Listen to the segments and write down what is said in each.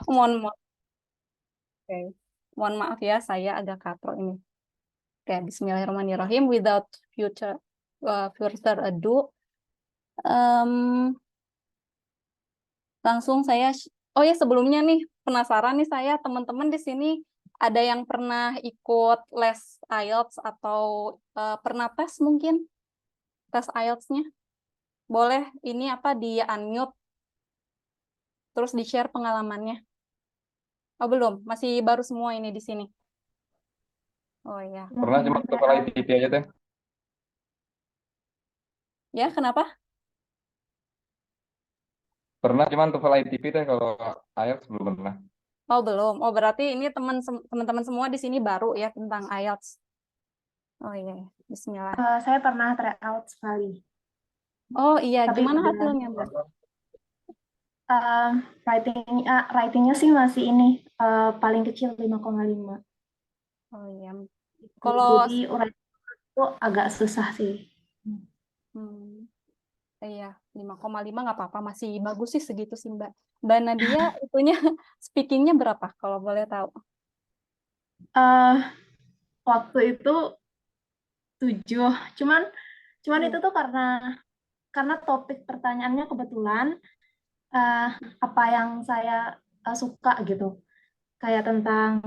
Mohon maaf. Oke. Mohon maaf ya, saya agak katro ini. Oke, Bismillahirrahmanirrahim. Without further ado, em, langsung saya. Oh ya, sebelumnya nih penasaran nih saya, teman-teman di sini ada yang pernah ikut les IELTS atau pernah tes mungkin tes IELTS-nya? Boleh ini apa di unmute terus di-share pengalamannya. Oh belum, masih baru semua ini di sini. Oh ya. Pernah cuma untuk live TV aja teh. Ya, kenapa? Pernah cuma untuk live TV teh, kalau IELTS belum pernah. Oh belum. Oh berarti ini teman-teman semua di sini baru ya tentang IELTS. Oh iya, Bismillah. Saya pernah try out sekali, Oh iya, tapi gimana udah hasilnya, Mbak? writingnya sih masih ini paling kecil 5,5. Oh iya. Kalau Jadi writing itu agak susah sih. hmm, iya, 5,5 nggak apa-apa, masih bagus sih segitu sih, Mbak. Mbak Nadia itunya speakingnya berapa kalau boleh tahu? Eh, Waktu itu 7, cuman itu Iya. tuh karena topik pertanyaannya kebetulan eh, apa yang saya suka gitu, kayak tentang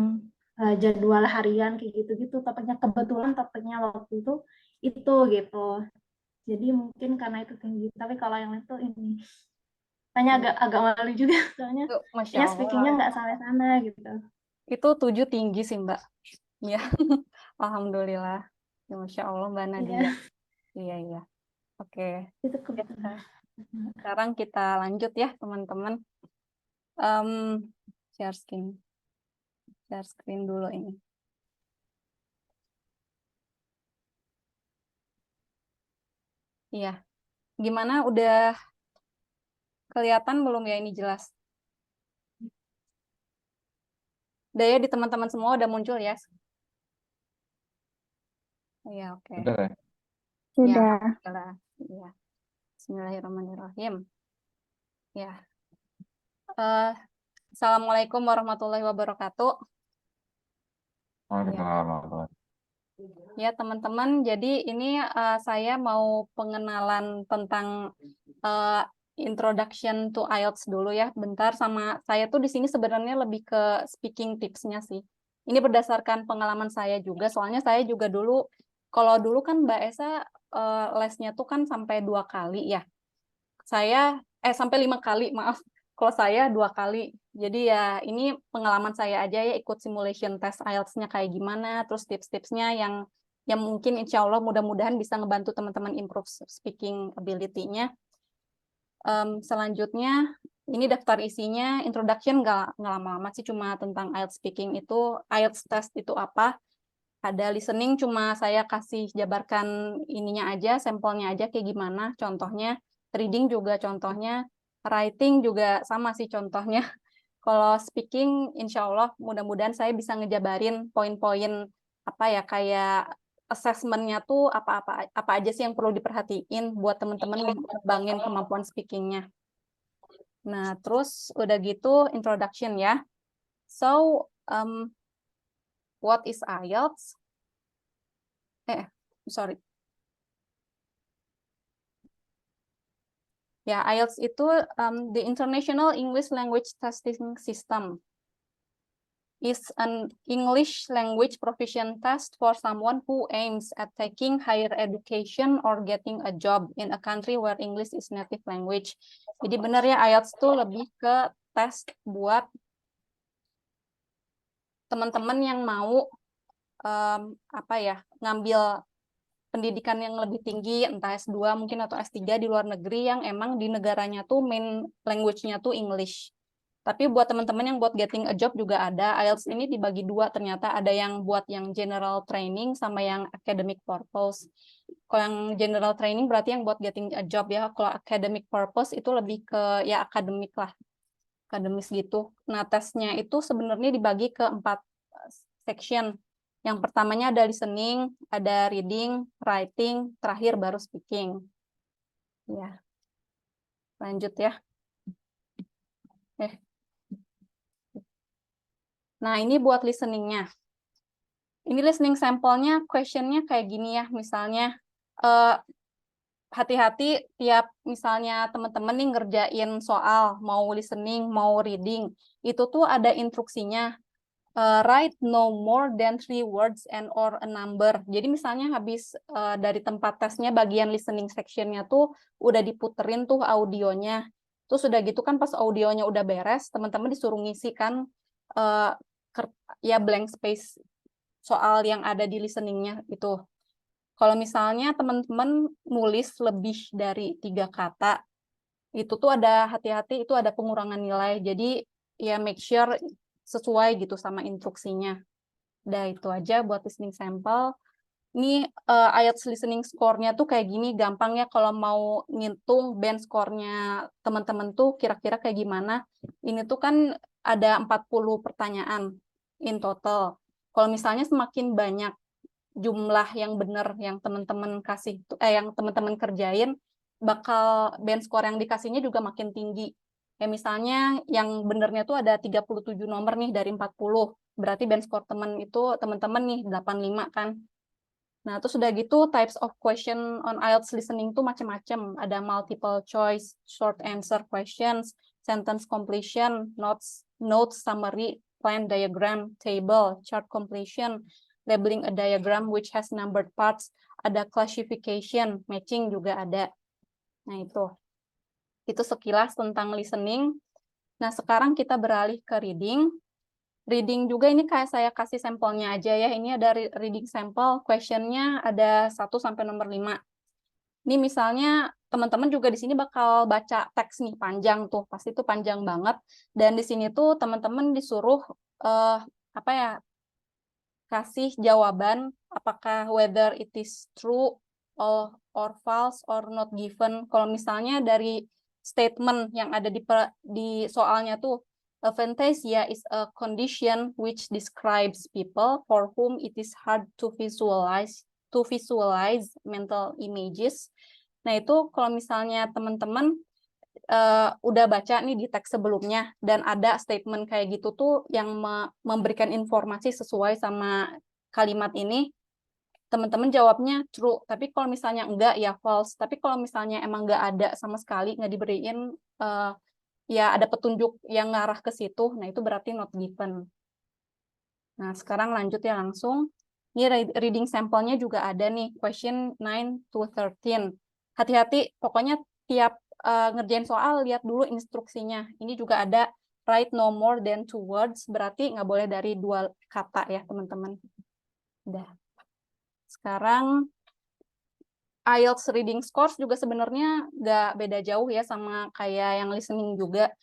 jadwal harian kayak gitu-gitu. Topiknya kebetulan topiknya waktu itu gitu. Jadi mungkin karena itu tinggi. Tapi kalau yang lain tuh ini tanya Hmm. agak agak malu juga soalnya Masya kayaknya speakingnya Allah. nggak sampai sana gitu. Itu 7 tinggi sih, Mbak. Ya, Alhamdulillah. Ya, Masya Allah, Mbak Nadia. Iya, Iya, iya. Oke. itu Ya, kebetulan. sekarang kita lanjut ya, teman-teman. Share screen. Share screen dulu ini. Iya. Gimana? Udah kelihatan belum ya ini jelas? Udah ya, di teman-teman semua udah muncul ya? Iya, oke. Udah teh. Ya, Sudah. alhamdulillah. Iya. Bismillahirrahmanirrahim. Ya. Eh, Assalamualaikum warahmatullahi wabarakatuh. Ya. Waalaikumsalam. Ya, teman-teman, jadi ini saya mau pengenalan tentang eh, introduction to IELTS dulu ya, bentar. Sama saya tuh di sini sebenarnya lebih ke speaking tipsnya sih. Ini berdasarkan pengalaman saya juga, soalnya saya juga dulu, kalau dulu kan Mbak Esa lesnya tuh kan sampai 2 kali ya. Saya sampai 5 kali, maaf. Kalau saya 2 kali. Jadi ya ini pengalaman saya aja ya ikut simulation test IELTS-nya kayak gimana, terus tips-tipsnya yang mungkin insya Allah mudah-mudahan bisa ngebantu teman-teman improve speaking ability-nya. Selanjutnya ini daftar isinya introduction nggak lama-lama sih, cuma tentang IELTS speaking itu, IELTS test itu apa. Ada listening, cuma saya kasih jabarkan ininya aja, sampelnya aja kayak gimana contohnya. Reading juga contohnya. Writing juga sama sih contohnya. Kalau speaking, insya Allah mudah-mudahan saya bisa ngejabarin poin-poin apa ya, kayak assessment-nya tuh apa aja sih yang perlu diperhatiin buat teman-teman ngembangin kemampuan speakingnya. Nah, terus udah gitu introduction ya. So, what is IELTS? Sorry. Ya, IELTS itu the International English Language Testing System is an English language proficiency test for someone who aims at taking higher education or getting a job in a country where English is native language. Jadi benar ya, IELTS itu lebih ke tes buat teman-teman yang mau apa ya, ngambil pendidikan yang lebih tinggi, entah S2 mungkin atau S3 di luar negeri yang emang di negaranya tuh main language-nya tuh English. Tapi buat teman-teman yang buat getting a job juga ada. IELTS ini dibagi dua ternyata, ada yang buat yang general training sama yang academic purpose. Kalau yang general training berarti yang buat getting a job ya. Kalau academic purpose itu lebih ke ya akademik lah, akademis gitu. Nah, tesnya itu sebenarnya dibagi ke 4 section. Yang pertamanya ada listening, ada reading, writing, terakhir baru speaking. Ya, lanjut ya. Nah, ini buat listeningnya. Ini listening sampelnya, questionnya kayak gini ya, misalnya hati-hati tiap misalnya teman-teman nih ngerjain soal, mau listening, mau reading, itu tuh ada instruksinya. Write no more than 3 words and or a number. Jadi misalnya habis dari tempat tesnya bagian listening sectionnya tuh udah diputerin tuh audionya. Terus udah gitu kan pas audionya udah beres, teman-teman disuruh ngisi kan uh, ya blank space soal yang ada di listeningnya itu. Kalau misalnya teman-teman nulis lebih dari 3 kata, itu tuh ada hati-hati, itu ada pengurangan nilai. Jadi ya make sure sesuai gitu sama instruksinya. Udah itu aja buat listening sample. Ini IELTS listening score-nya tuh kayak gini, gampang ya kalau mau ngitung band score-nya teman-teman tuh kira-kira kayak gimana. Ini tuh kan ada 40 pertanyaan in total. Kalau misalnya semakin banyak jumlah yang benar yang teman-teman kasih yang teman-teman kerjain, bakal band score yang dikasihnya juga makin tinggi. Misalnya yang benernya tuh ada 37 nomor nih dari 40. Berarti band score teman-teman nih 85 kan. Nah, terus udah gitu types of question on IELTS listening tuh macam-macam. Ada multiple choice, short answer questions, sentence completion, notes summary, plan diagram, table, chart completion, labeling a diagram which has numbered parts, ada classification, matching juga ada. Nah, itu sekilas tentang listening. Nah, sekarang kita beralih ke reading. Reading juga ini kayak saya kasih sampelnya aja ya. Ini ada reading sample, questionnya ada 1 sampai nomor 5. Ini misalnya teman-teman juga di sini bakal baca teks nih panjang tuh, pasti itu panjang banget. Dan di sini tuh teman-teman disuruh kasih jawaban apakah whether it is true or false or not given. Kalau misalnya dari statement yang ada di soalnya tuh, aphantasia is a condition which describes people for whom it is hard to visualize mental images. Nah, itu kalau misalnya teman-teman udah baca nih di teks sebelumnya dan ada statement kayak gitu tuh yang memberikan informasi sesuai sama kalimat ini, teman-teman jawabnya true. Tapi kalau misalnya enggak ya false. Tapi kalau misalnya emang enggak ada sama sekali, nggak diberiin ya ada petunjuk yang ngarah ke situ, nah itu berarti not given. Nah, sekarang lanjut ya langsung. Ini reading sampelnya juga ada nih, question 9 to 13. Hati-hati, pokoknya tiap ngerjain soal, lihat dulu instruksinya. Ini juga ada write no more than 2 words, berarti nggak boleh dari 2 kata ya, teman-teman. Udah. Sekarang, IELTS reading scores juga sebenarnya nggak beda jauh ya sama kayak yang listening juga.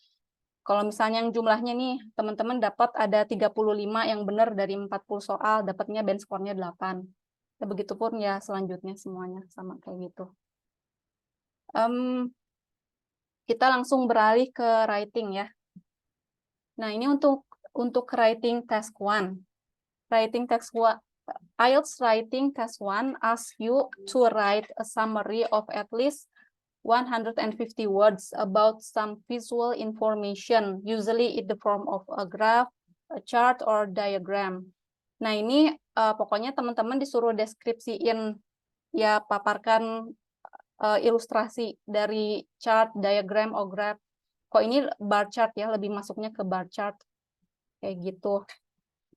Kalau misalnya yang jumlahnya nih, teman-teman dapat ada 35 yang benar dari 40 soal, dapatnya band score-nya 8. Ya, begitupun ya selanjutnya semuanya sama kayak gitu. Kita langsung beralih ke writing ya. Nah, ini untuk writing task 1. Writing task 1, IELTS writing task 1 asks you to write a summary of at least 150 words about some visual information, usually in the form of a graph, a chart, or diagram. Nah, ini pokoknya teman-teman disuruh deskripsiin, ya paparkan ilustrasi dari chart, diagram, or graph. Kok ini bar chart ya, lebih masuknya ke bar chart. Kayak gitu.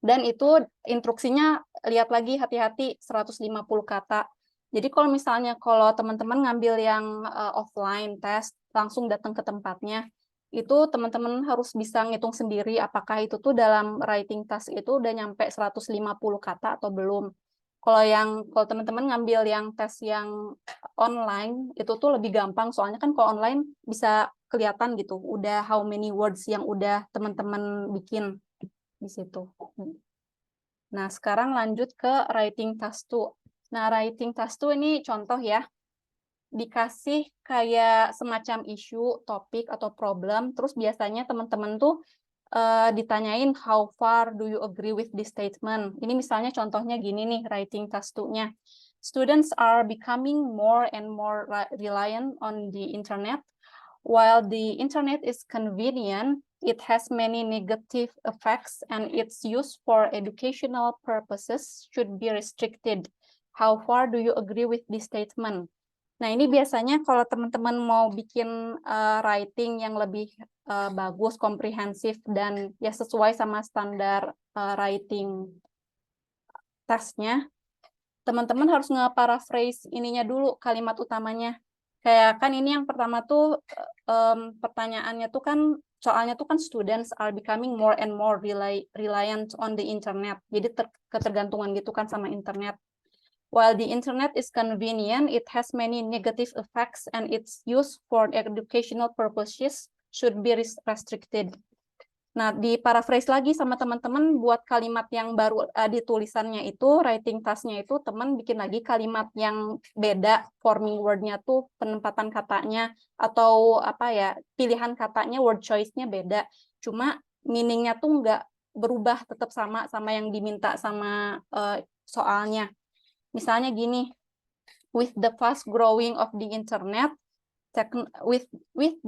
Dan itu instruksinya, lihat lagi hati-hati 150 kata. Jadi kalau misalnya teman-teman ngambil yang offline test, langsung datang ke tempatnya, itu teman-teman harus bisa ngitung sendiri apakah itu tuh dalam writing task itu udah nyampe 150 kata atau belum. Kalau teman-teman ngambil yang tes yang online, itu tuh lebih gampang, soalnya kan kalau online bisa kelihatan gitu, udah how many words yang udah teman-teman bikin di situ. Nah, sekarang lanjut ke writing task 2. Nah, writing task 2 ini contoh ya. Dikasih kayak semacam isu, topik, atau problem. Terus biasanya teman-teman tuh ditanyain how far do you agree with this statement. Ini misalnya contohnya gini nih, writing task 2-nya. Students are becoming more and more reliant on the internet. While the internet is convenient, it has many negative effects and its use for educational purposes should be restricted. How far do you agree with this statement? Nah, ini biasanya kalau teman-teman mau bikin writing yang lebih bagus, komprehensif, dan ya sesuai sama standar writing tesnya, teman-teman harus nge-paraphrase ininya dulu, kalimat utamanya. Kayak kan ini yang pertama tuh pertanyaannya tuh kan, soalnya tuh kan students are becoming more and more reliant on the internet. Jadi ketergantungan gitu kan sama internet. While the internet is convenient, it has many negative effects and its use for educational purposes should be restricted. Nah, di paraphrase lagi sama teman-teman buat kalimat yang baru di tulisannya itu, writing task-nya itu, teman bikin lagi kalimat yang beda, forming word-nya tuh, penempatan katanya, atau apa ya, pilihan katanya, word choice-nya beda. Cuma meaning-nya tuh nggak berubah, tetap sama yang diminta sama soalnya. Misalnya gini, with the fast growing of the internet, with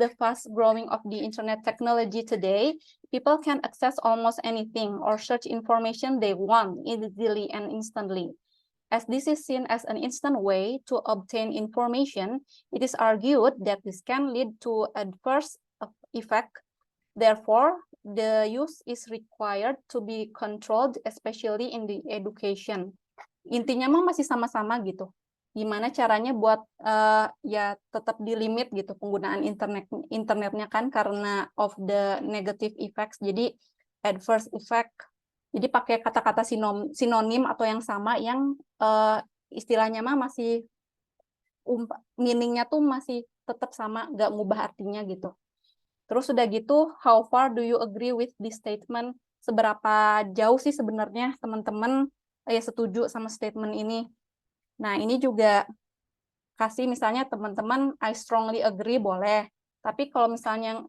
the fast growing of the internet technology today, people can access almost anything or search information they want easily and instantly. As this is seen as an instant way to obtain information, it is argued that this can lead to adverse effect. Therefore, the use is required to be controlled, especially in the education. Intinya mah masih sama-sama gitu. Gimana caranya buat ya tetap di limit gitu penggunaan internetnya kan karena of the negative effects. Jadi adverse effect. Jadi pakai kata-kata sinonim atau yang sama yang istilahnya mah masih meaning-nya tuh masih tetap sama, nggak ngubah artinya gitu. Terus udah gitu, how far do you agree with this statement? Seberapa jauh sih sebenarnya teman-teman ya setuju sama statement ini? Nah, ini juga kasih misalnya teman-teman I strongly agree boleh. Tapi kalau misalnya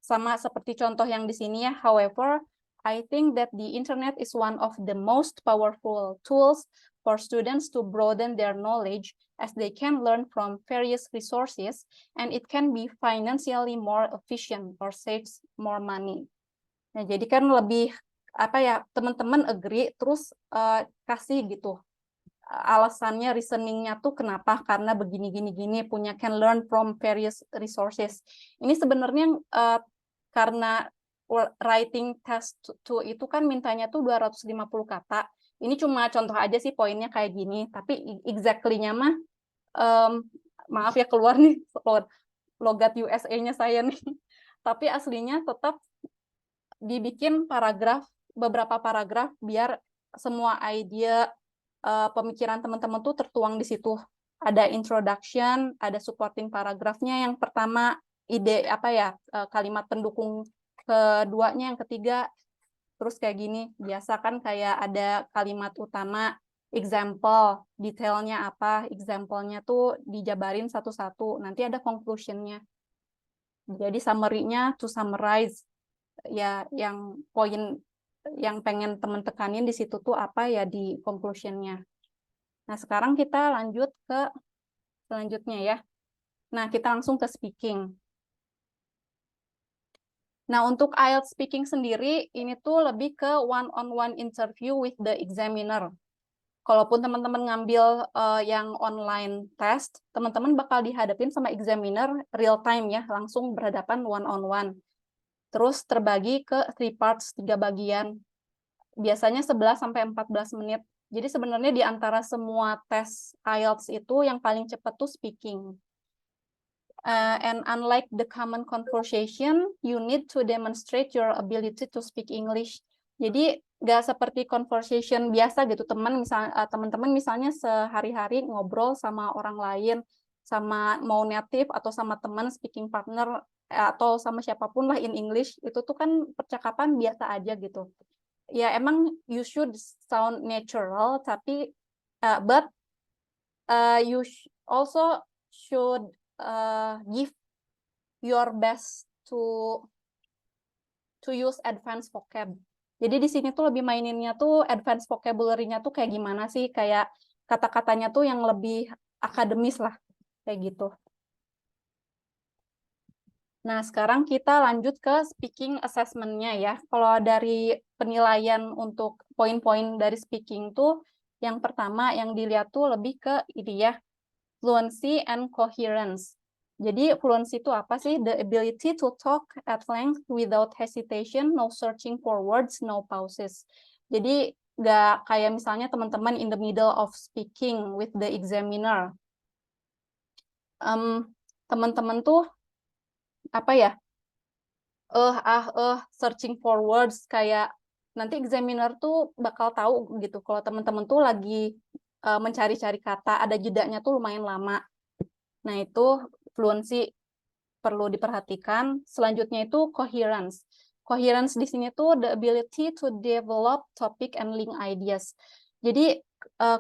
sama seperti contoh yang di sini ya, however, I think that the internet is one of the most powerful tools for students to broaden their knowledge as they can learn from various resources and it can be financially more efficient or saves more money. Nah, jadi kan lebih apa ya, teman-teman agree terus kasih gitu alasannya, reasoningnya tuh kenapa, karena begini punya can learn from various resources. Ini sebenarnya karena writing test to itu kan mintanya tuh 250 kata. Ini cuma contoh aja sih poinnya kayak gini, tapi exactly-nya mah maaf ya keluar nih logat USA-nya saya nih. Tapi aslinya tetap dibikin beberapa paragraf biar semua ide pemikiran teman-teman tuh tertuang di situ. Ada introduction, ada supporting paragrafnya. Yang pertama ide apa ya, kalimat pendukung keduanya, yang ketiga terus kayak gini. Biasa kan kayak ada kalimat utama, example, detailnya apa, example-nya tuh dijabarin satu-satu. Nanti ada conclusion-nya. Jadi summary-nya to summarize ya, yang poin yang pengen teman tekanin di situ tuh apa ya di conclusion-nya. Nah, sekarang kita lanjut ke selanjutnya ya. Nah, kita langsung ke speaking. Nah, untuk IELTS speaking sendiri, ini tuh lebih ke one-on-one interview with the examiner. Kalaupun teman-teman ngambil yang online test, teman-teman bakal dihadapin sama examiner real time ya, langsung berhadapan one-on-one. Terus terbagi ke 3 parts, 3 bagian. Biasanya 11-14 menit. Jadi sebenarnya di antara semua tes IELTS itu yang paling cepat tuh speaking. And unlike the common conversation, you need to demonstrate your ability to speak English. Jadi nggak seperti conversation biasa gitu, teman-teman misalnya sehari-hari ngobrol sama orang lain, sama mau native atau sama teman speaking partner atau sama siapapun lah in English, itu tuh kan percakapan biasa aja gitu. Ya emang you should sound natural, tapi but you also should give your best to use advanced vocab. Jadi di sini tuh lebih maininnya tuh advanced vocabulary-nya tuh kayak gimana sih, kayak kata-katanya tuh yang lebih akademis lah, kayak gitu. Nah, sekarang kita lanjut ke speaking assessment-nya ya. Kalau dari penilaian untuk poin-poin dari speaking tuh, yang pertama yang dilihat tuh lebih ke ini ya, fluency and coherence. Jadi fluency itu apa sih? The ability to talk at length without hesitation, no searching for words, no pauses. Jadi nggak kayak misalnya teman-teman in the middle of speaking with the examiner. Teman-teman tuh apa ya? Searching for words, kayak nanti examiner tuh bakal tahu gitu kalau teman-teman tuh lagi mencari-cari kata, ada jedanya tuh lumayan lama. Nah, itu fluency perlu diperhatikan. Selanjutnya itu coherence. Coherence di sini tuh the ability to develop topic and link ideas. Jadi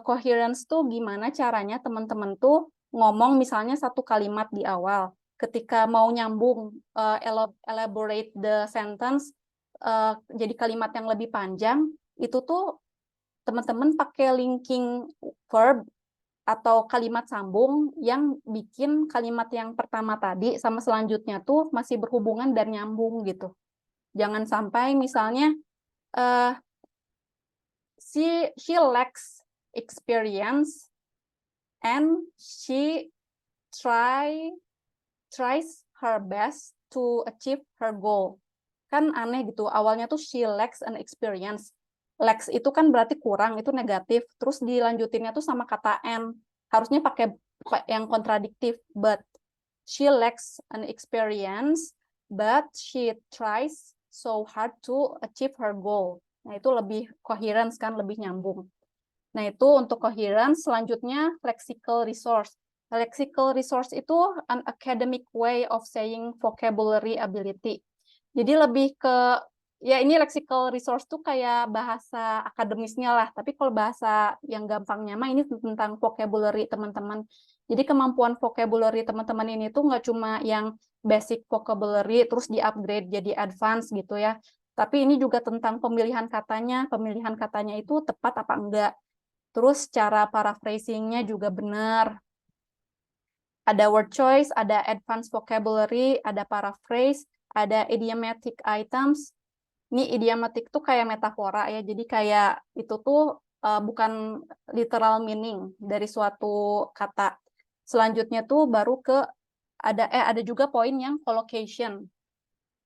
coherence tuh gimana caranya teman-teman tuh ngomong misalnya satu kalimat di awal. Ketika mau nyambung, elaborate the sentence, jadi kalimat yang lebih panjang, itu tuh teman-teman pakai linking verb atau kalimat sambung yang bikin kalimat yang pertama tadi sama selanjutnya tuh masih berhubungan dan nyambung gitu. Jangan sampai misalnya she lacks experience and she tries her best to achieve her goal. Kan aneh gitu, awalnya tuh she lacks an experience. Lacks itu kan berarti kurang, itu negatif. Terus dilanjutinnya tuh sama kata and. Harusnya pakai yang kontradiktif, but she lacks an experience, but she tries so hard to achieve her goal. Nah, itu lebih coherence kan, lebih nyambung. Nah, itu untuk coherence. Selanjutnya, lexical resource. Lexical resource itu an academic way of saying vocabulary ability. Jadi lebih ke, ya ini lexical resource tuh kayak bahasa akademisnya lah, tapi kalau bahasa yang gampangnya mah ini tentang vocabulary teman-teman. Jadi kemampuan vocabulary teman-teman ini tuh nggak cuma yang basic vocabulary, terus di-upgrade jadi advance gitu ya. Tapi ini juga tentang pemilihan katanya itu tepat apa enggak. Terus cara paraphrasing-nya juga benar. Ada word choice, ada advanced vocabulary, ada paraphrase, ada idiomatic items. Ini idiomatic tuh kayak metafora ya, jadi kayak itu tuh bukan literal meaning dari suatu kata. Selanjutnya tuh baru ke ada juga poin yang collocation.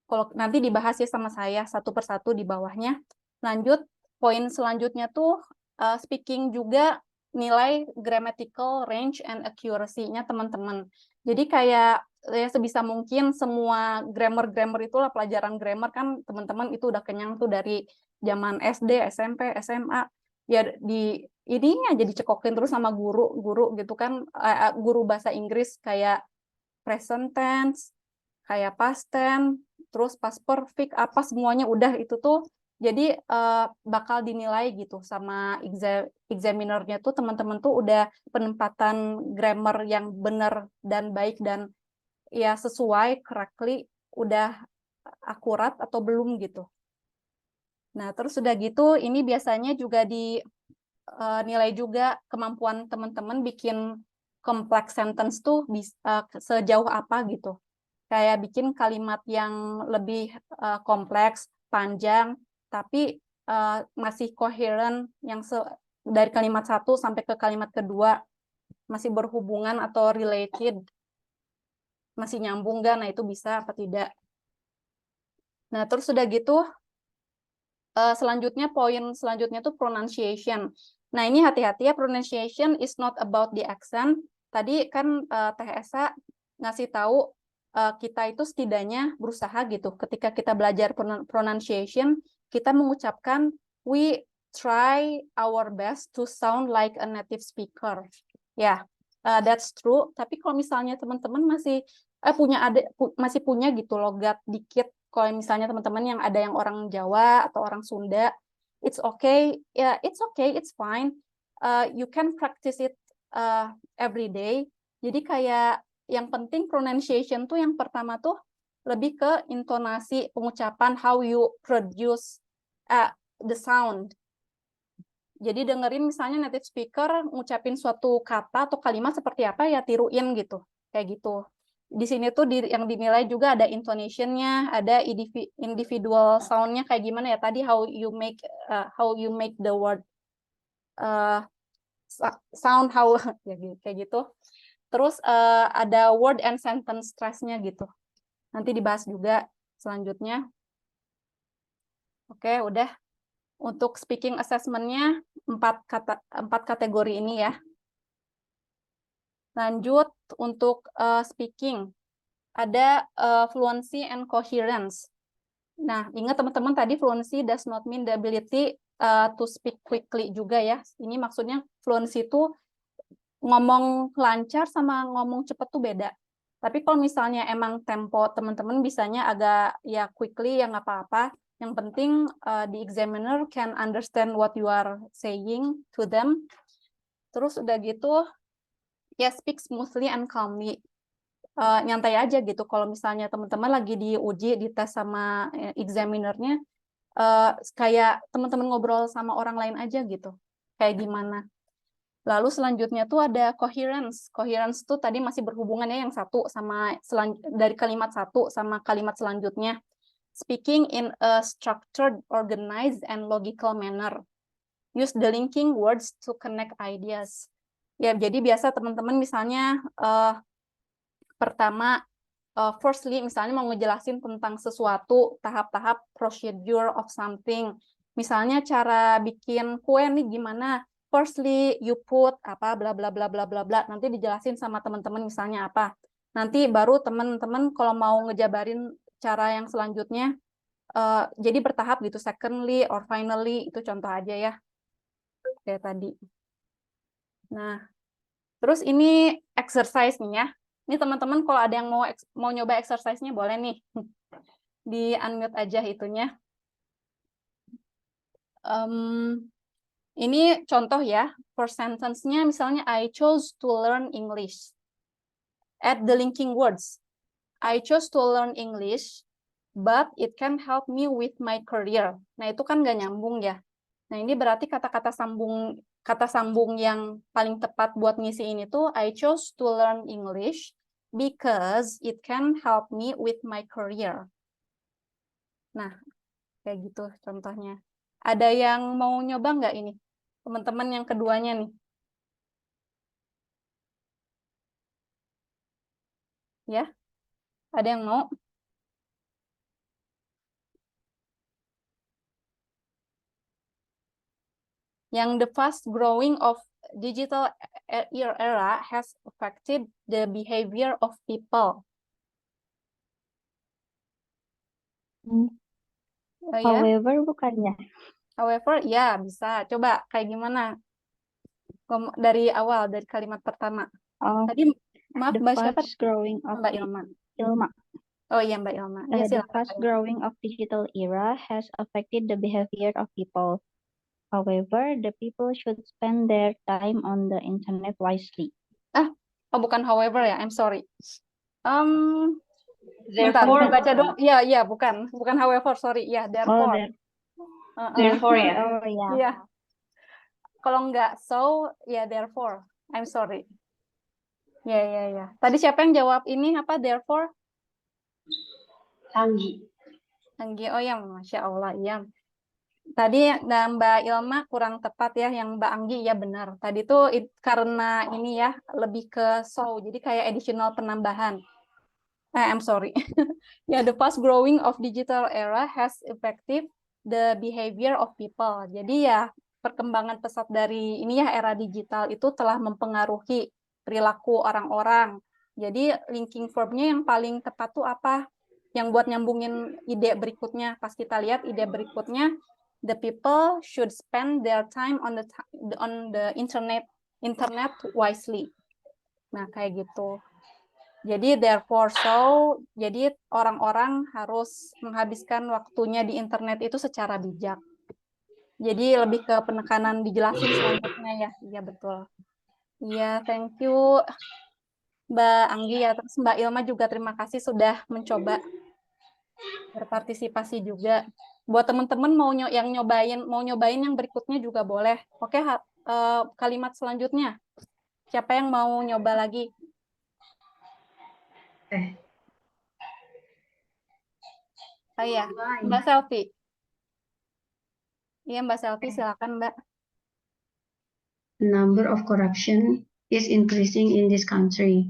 Kalau nanti dibahas ya sama saya satu persatu di bawahnya. Lanjut, poin selanjutnya tuh speaking juga nilai grammatical range and accuracy-nya teman-teman. Jadi kayak ya sebisa mungkin semua grammar itulah pelajaran grammar kan teman-teman itu udah kenyang tuh dari zaman SD, SMP, SMA. Ya di ini aja dicekokin terus sama guru gitu kan, guru bahasa Inggris kayak present tense, kayak past tense, terus past perfect, apa semuanya udah itu tuh jadi bakal dinilai gitu sama examinernya tuh teman-teman tuh udah penempatan grammar yang benar dan baik dan ya sesuai correctly, udah akurat atau belum gitu. Nah, terus udah gitu ini biasanya juga dinilai juga kemampuan teman-teman bikin complex sentence tuh sejauh apa gitu. Kayak bikin kalimat yang lebih kompleks, panjang, tapi masih coherent, yang dari kalimat satu sampai ke kalimat kedua masih berhubungan atau related, masih nyambung nggak? Nah, itu bisa apa tidak. Nah, terus sudah gitu, selanjutnya poin selanjutnya tuh pronunciation. Nah, ini hati-hati ya, pronunciation is not about the accent. Tadi kan Teh Esa ngasih tahu kita itu setidaknya berusaha gitu. Ketika kita belajar pronunciation, kita mengucapkan we try our best to sound like a native speaker. Ya, that's true. Tapi kalau misalnya teman-teman masih masih punya gitu logat dikit, kalau misalnya teman-teman yang ada yang orang Jawa atau orang Sunda, it's okay, ya it's okay, it's fine. You can practice it every day. Jadi kayak yang penting pronunciation tuh yang pertama tuh lebih ke intonasi pengucapan, how you produce the sound. Jadi dengerin misalnya native speaker ngucapin suatu kata atau kalimat seperti apa ya tiruin gitu, kayak gitu. di sini tuh yang dinilai juga ada intonation-nya, ada individual sound-nya kayak gimana ya tadi, how you make the word sound, how ya kayak gitu. Terus ada word and sentence stress-nya gitu. Nanti dibahas juga selanjutnya. Oke, udah. Untuk speaking assessment-nya 4 kategori ini ya. Lanjut untuk speaking. Ada fluency and coherence. Nah, ingat teman-teman tadi fluency does not mean the ability to speak quickly juga ya. Ini maksudnya fluency itu ngomong lancar sama ngomong cepet tuh beda. Tapi kalau misalnya emang tempo teman-teman bisanya agak ya quickly ya nggak apa-apa. Yang penting the examiner can understand what you are saying to them. Terus udah gitu ya speak smoothly and calmly. Nyantai aja gitu. Kalau misalnya teman-teman lagi diuji, dites sama examinernya, kayak teman-teman ngobrol sama orang lain aja gitu. Kayak gimana. Lalu selanjutnya tuh ada coherence. Coherence tuh tadi masih berhubungan ya yang satu sama dari kalimat satu sama kalimat selanjutnya. Speaking in a structured, organized, and logical manner. Use the linking words to connect ideas. Ya, jadi biasa teman-teman misalnya pertama, firstly, misalnya mau ngejelasin tentang sesuatu, tahap-tahap procedure of something. Misalnya cara bikin kue nih gimana? Firstly, you put apa bla bla bla bla bla bla. Nanti dijelasin sama teman-teman misalnya apa. Nanti baru teman-teman kalau mau ngejabarin cara yang selanjutnya, jadi bertahap gitu. Secondly or finally itu contoh aja ya, kayak tadi. Nah, terus ini exercise nih ya. Ini teman-teman kalau ada yang mau nyoba exercise-nya boleh nih. Di unmute aja itunya. Ini contoh ya. For sentence-nya misalnya I chose to learn English. Add the linking words. I chose to learn English, but it can help me with my career. Nah, itu kan nggak nyambung ya. Nah, ini berarti kata sambung yang paling tepat buat ngisi ini tuh I chose to learn English because it can help me with my career. Nah, kayak gitu contohnya. Ada yang mau nyoba nggak ini? Teman-teman yang keduanya nih. Ya, ada yang mau? Yang the fast growing of digital era has affected the behavior of people. Ya. However, bukannya. However, ya bisa. Coba kayak gimana? Dari awal, dari kalimat pertama. Tadi maaf Mbak siapa? Fast growing of Mbak Ilma. Ilma. Oh iya Mbak Ilma. Ya, The silakan. fast growing of digital era has affected the behavior of people. However, the people should spend their time on the internet wisely. Oh bukan however ya, I'm sorry. Bentar, Therefore, baca dong. Iya, bukan however, sorry. Ya, therefore. therefore ya. Oh ya. Iya. Kalau nggak so, ya therefore. I'm sorry. Ya. Tadi siapa yang jawab ini apa therefore? Anggi. Anggi, oh ya, Masya Allah, ya. Tadi Mbak Ilma kurang tepat ya, yang Mbak Anggi ya benar. Tadi tuh karena ini ya, lebih ke so, jadi kayak additional penambahan. I'm sorry. Ya, the fast growing of digital era has affected the behavior of people. Jadi ya, perkembangan pesat dari ini ya, era digital itu telah mempengaruhi perilaku orang-orang. Jadi linking verb-nya yang paling tepat tuh apa? Yang buat nyambungin ide berikutnya. Pas kita lihat ide berikutnya, the people should spend their time on the internet wisely. Nah, kayak gitu. Jadi therefore so, jadi orang-orang harus menghabiskan waktunya di internet itu secara bijak. Jadi lebih ke penekanan dijelasin selanjutnya ya. Iya betul. Iya, thank you Mbak Anggi ya. Terus Mbak Ilma juga terima kasih sudah mencoba berpartisipasi juga. Buat teman-teman mau nyobain yang berikutnya juga boleh. Oke, kalimat selanjutnya. Siapa yang mau nyoba lagi? Oh iya, Mbak Selvi. Iya, Mbak Selvi, silakan, Mbak. The number of corruption is increasing in this country.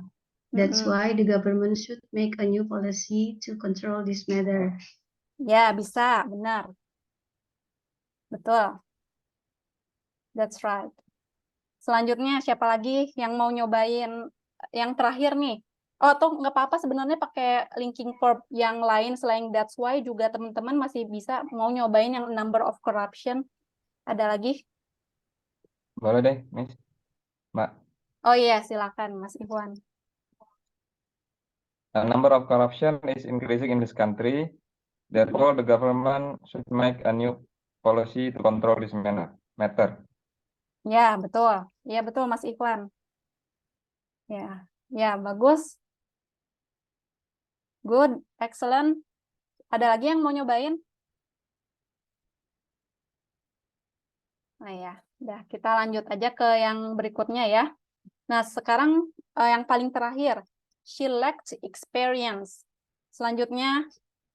That's why the government should make a new policy to control this matter. Ya, bisa, benar. Betul. That's right. Selanjutnya, siapa lagi yang mau nyobain yang terakhir nih? Oh, atau nggak apa-apa sebenarnya pakai linking verb yang lain selain that's why juga teman-teman masih bisa mau nyobain yang number of corruption. Ada lagi? Boleh deh, Miss. Mbak. Oh iya, silakan Mas Iwan. The number of corruption is increasing in this country. Therefore, the government should make a new policy to control this matter. Ya, betul. Ya, betul Mas Iwan. Ya, ya bagus. Good, excellent. Ada lagi yang mau nyobain? Nah ya, udah kita lanjut aja ke yang berikutnya ya. Nah, sekarang yang paling terakhir, she lacked experience. Selanjutnya,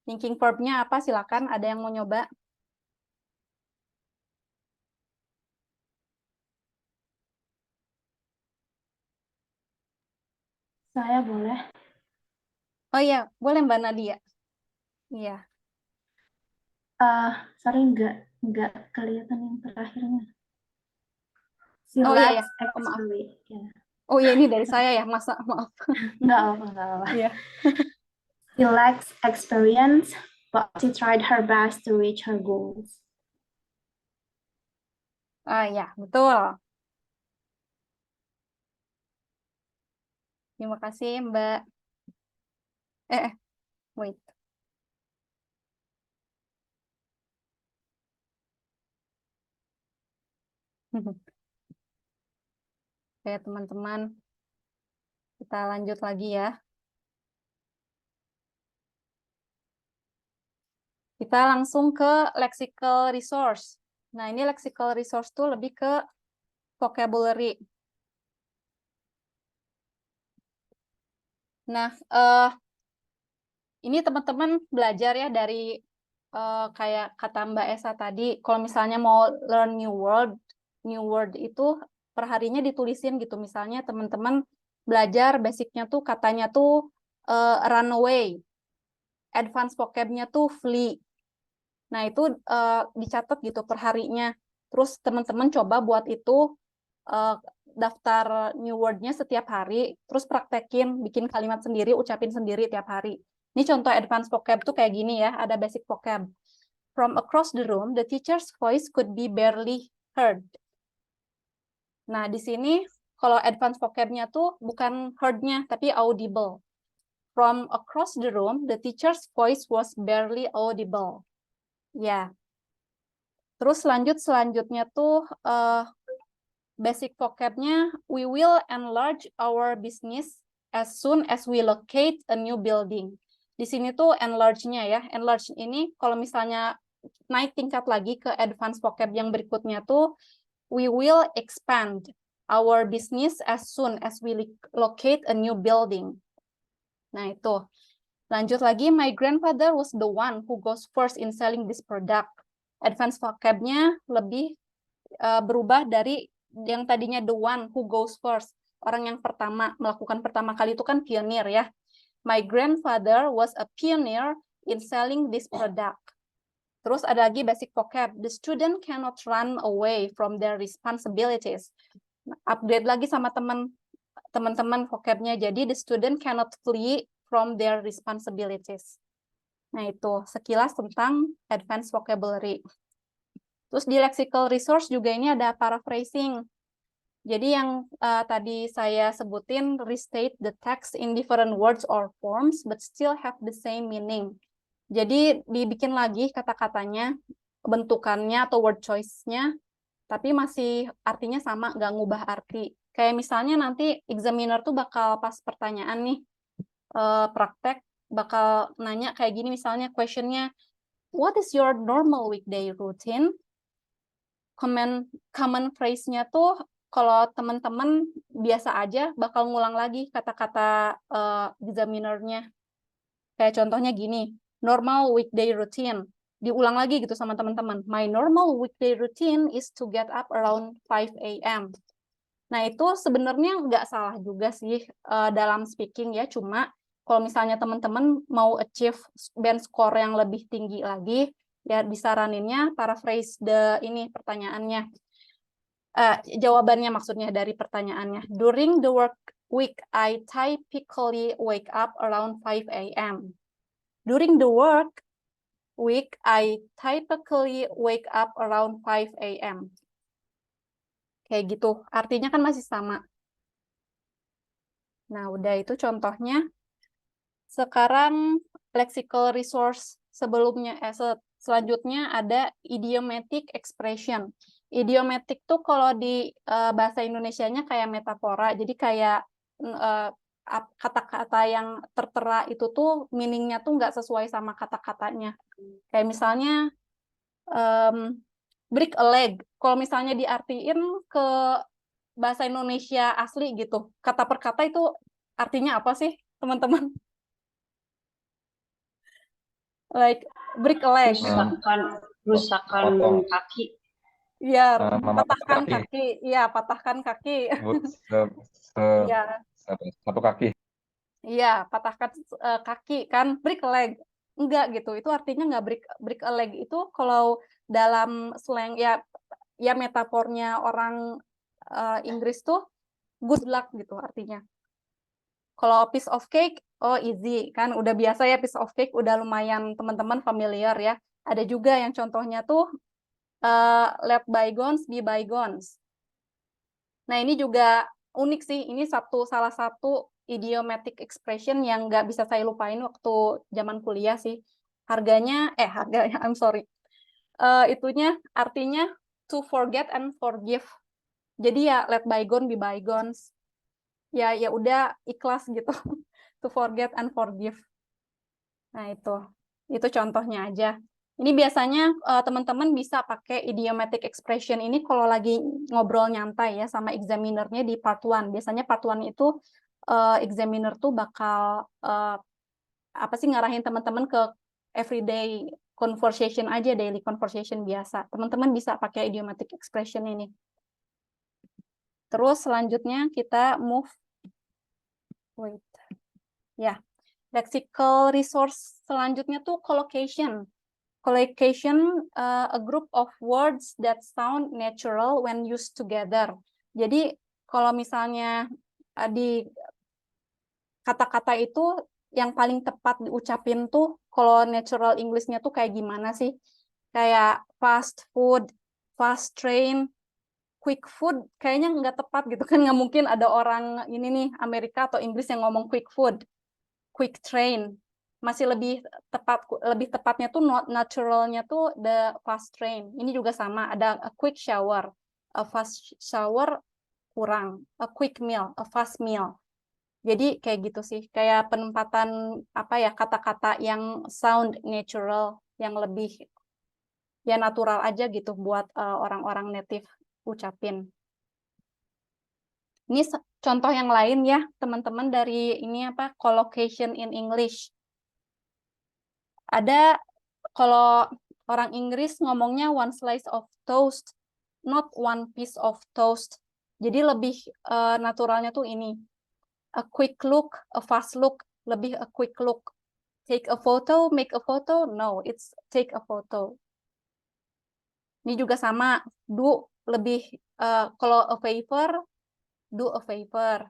linking verb-nya apa? Silakan, ada yang mau nyoba? Saya boleh. Oh iya, boleh Mbak Nadia. Iya. Sorry, nggak kelihatan yang terakhirnya. She Oh iya, lacks ya. Oh, maaf. experience. Ya. Oh iya, ini dari saya ya, masa maaf. Nggak apa-apa. Iya. She lacks experience, but she tried her best to reach her goals. Ah ya, betul. Terima kasih Mbak. Wait. Oke, teman-teman. Kita lanjut lagi ya. Kita langsung ke lexical resource. Nah, ini lexical resource tuh lebih ke vocabulary. Nah, ini teman-teman belajar ya dari kayak kata Mbak Esa tadi, kalau misalnya mau learn new word itu perharinya ditulisin gitu. Misalnya teman-teman belajar basicnya tuh katanya tuh runaway, advance vocabnya tuh flee. Nah, itu dicatat gitu perharinya. Terus teman-teman coba buat itu daftar new word-nya setiap hari, terus praktekin, bikin kalimat sendiri, ucapin sendiri tiap hari. Ini contoh advance vocab tuh kayak gini ya, ada basic vocab. From across the room, the teacher's voice could be barely heard. Nah, di sini kalau advance vocab-nya tuh bukan heard-nya, tapi audible. From across the room, the teacher's voice was barely audible. Ya. Terus selanjutnya tuh basic vocab-nya, we will enlarge our business as soon as we locate a new building. Di sini tuh enlarge-nya ya. Enlarge ini kalau misalnya naik tingkat lagi ke advanced vocab yang berikutnya tuh, we will expand our business as soon as we locate a new building. Nah itu. Lanjut lagi, my grandfather was the one who goes first in selling this product. Advanced vocab-nya lebih berubah dari yang tadinya the one who goes first. Orang yang pertama, melakukan pertama kali itu kan pionir ya. My grandfather was a pioneer in selling this product. Terus ada lagi basic vocab. The student cannot run away from their responsibilities. Upgrade lagi sama teman-teman vocabnya. Jadi the student cannot flee from their responsibilities. Nah itu sekilas tentang advanced vocabulary. Terus di lexical resource juga ini ada paraphrasing. Jadi yang tadi saya sebutin, restate the text in different words or forms, but still have the same meaning. Jadi dibikin lagi kata-katanya, bentukannya atau word choice-nya, tapi masih artinya sama, nggak ngubah arti. Kayak misalnya nanti examiner tuh bakal pas pertanyaan nih, praktek, bakal nanya kayak gini misalnya, question-nya, what is your normal weekday routine? Common phrase-nya tuh kalau teman-teman biasa aja bakal ngulang lagi kata-kata examinernya. Kayak contohnya gini, normal weekday routine. Diulang lagi gitu sama teman-teman. My normal weekday routine is to get up around 5 a.m. Nah, itu sebenarnya nggak salah juga sih dalam speaking ya. Cuma kalau misalnya teman-teman mau achieve band score yang lebih tinggi lagi, ya disaraninnya paraphrase ini pertanyaannya. Jawabannya maksudnya dari pertanyaannya. During the work week, I typically wake up around 5 a.m. During the work week, I typically wake up around 5 a.m. Kayak gitu. Artinya kan masih sama. Nah, udah itu contohnya. Sekarang lexical resource sebelumnya, selanjutnya ada idiomatic expression. Idiomatic tuh kalau di bahasa Indonesianya kayak metafora, jadi kayak kata-kata yang tertera itu tuh meaningnya tuh nggak sesuai sama kata-katanya. Kayak misalnya break a leg, kalau misalnya diartiin ke bahasa Indonesia asli gitu, kata per kata itu artinya apa sih, teman-teman? Like break a leg. Rusakan Potong. kaki. Iya, Mematahkan patahkan kaki. kaki. Iya, patahkan kaki. Iya, Satu kaki. iya, patahkan kaki kan break a leg. Enggak gitu. Itu artinya enggak break a leg itu kalau dalam slang ya metafornya orang Inggris tuh good luck gitu artinya. Kalau piece of cake, oh easy kan, udah biasa ya piece of cake, udah lumayan teman-teman familiar ya. Ada juga yang contohnya tuh let bygones be bygones. Nah ini juga unik sih, ini salah satu idiomatic expression yang nggak bisa saya lupain waktu zaman kuliah sih. Harganya, I'm sorry. Itunya artinya to forget and forgive. Jadi ya let bygone be bygones. Ya udah ikhlas gitu. To forget and forgive. Nah, itu contohnya aja. Ini biasanya teman-teman bisa pakai idiomatic expression ini kalau lagi ngobrol nyantai ya sama examinernya di part 1. Biasanya part 1 itu examiner tuh bakal ngarahin teman-teman ke everyday conversation aja, daily conversation biasa. Teman-teman bisa pakai idiomatic expression ini. Terus selanjutnya kita move. Wait. Ya. Lexical resource selanjutnya tuh collocation. Collocation, a group of words that sound natural when used together. Jadi kalau misalnya di kata-kata itu yang paling tepat diucapin tuh kalau natural English-nya tuh kayak gimana sih? Kayak fast food, fast train, quick food kayaknya nggak tepat gitu kan, nggak mungkin ada orang ini nih Amerika atau Inggris yang ngomong quick food. Quick train masih lebih tepatnya tuh naturalnya tuh the fast train. Ini juga sama, ada a quick shower, a fast shower kurang, a quick meal, a fast meal. Jadi kayak gitu sih, kayak penempatan kata-kata yang sound natural, yang lebih ya natural aja gitu buat orang-orang native ucapin. Ini contoh yang lain ya, teman-teman, dari ini collocation in English. Ada kalau orang Inggris ngomongnya one slice of toast, not one piece of toast. Jadi lebih naturalnya tuh ini. A quick look, a fast look, lebih a quick look. Take a photo, make a photo, no, it's take a photo. Ini juga sama, do lebih kalau a favor, do a favor.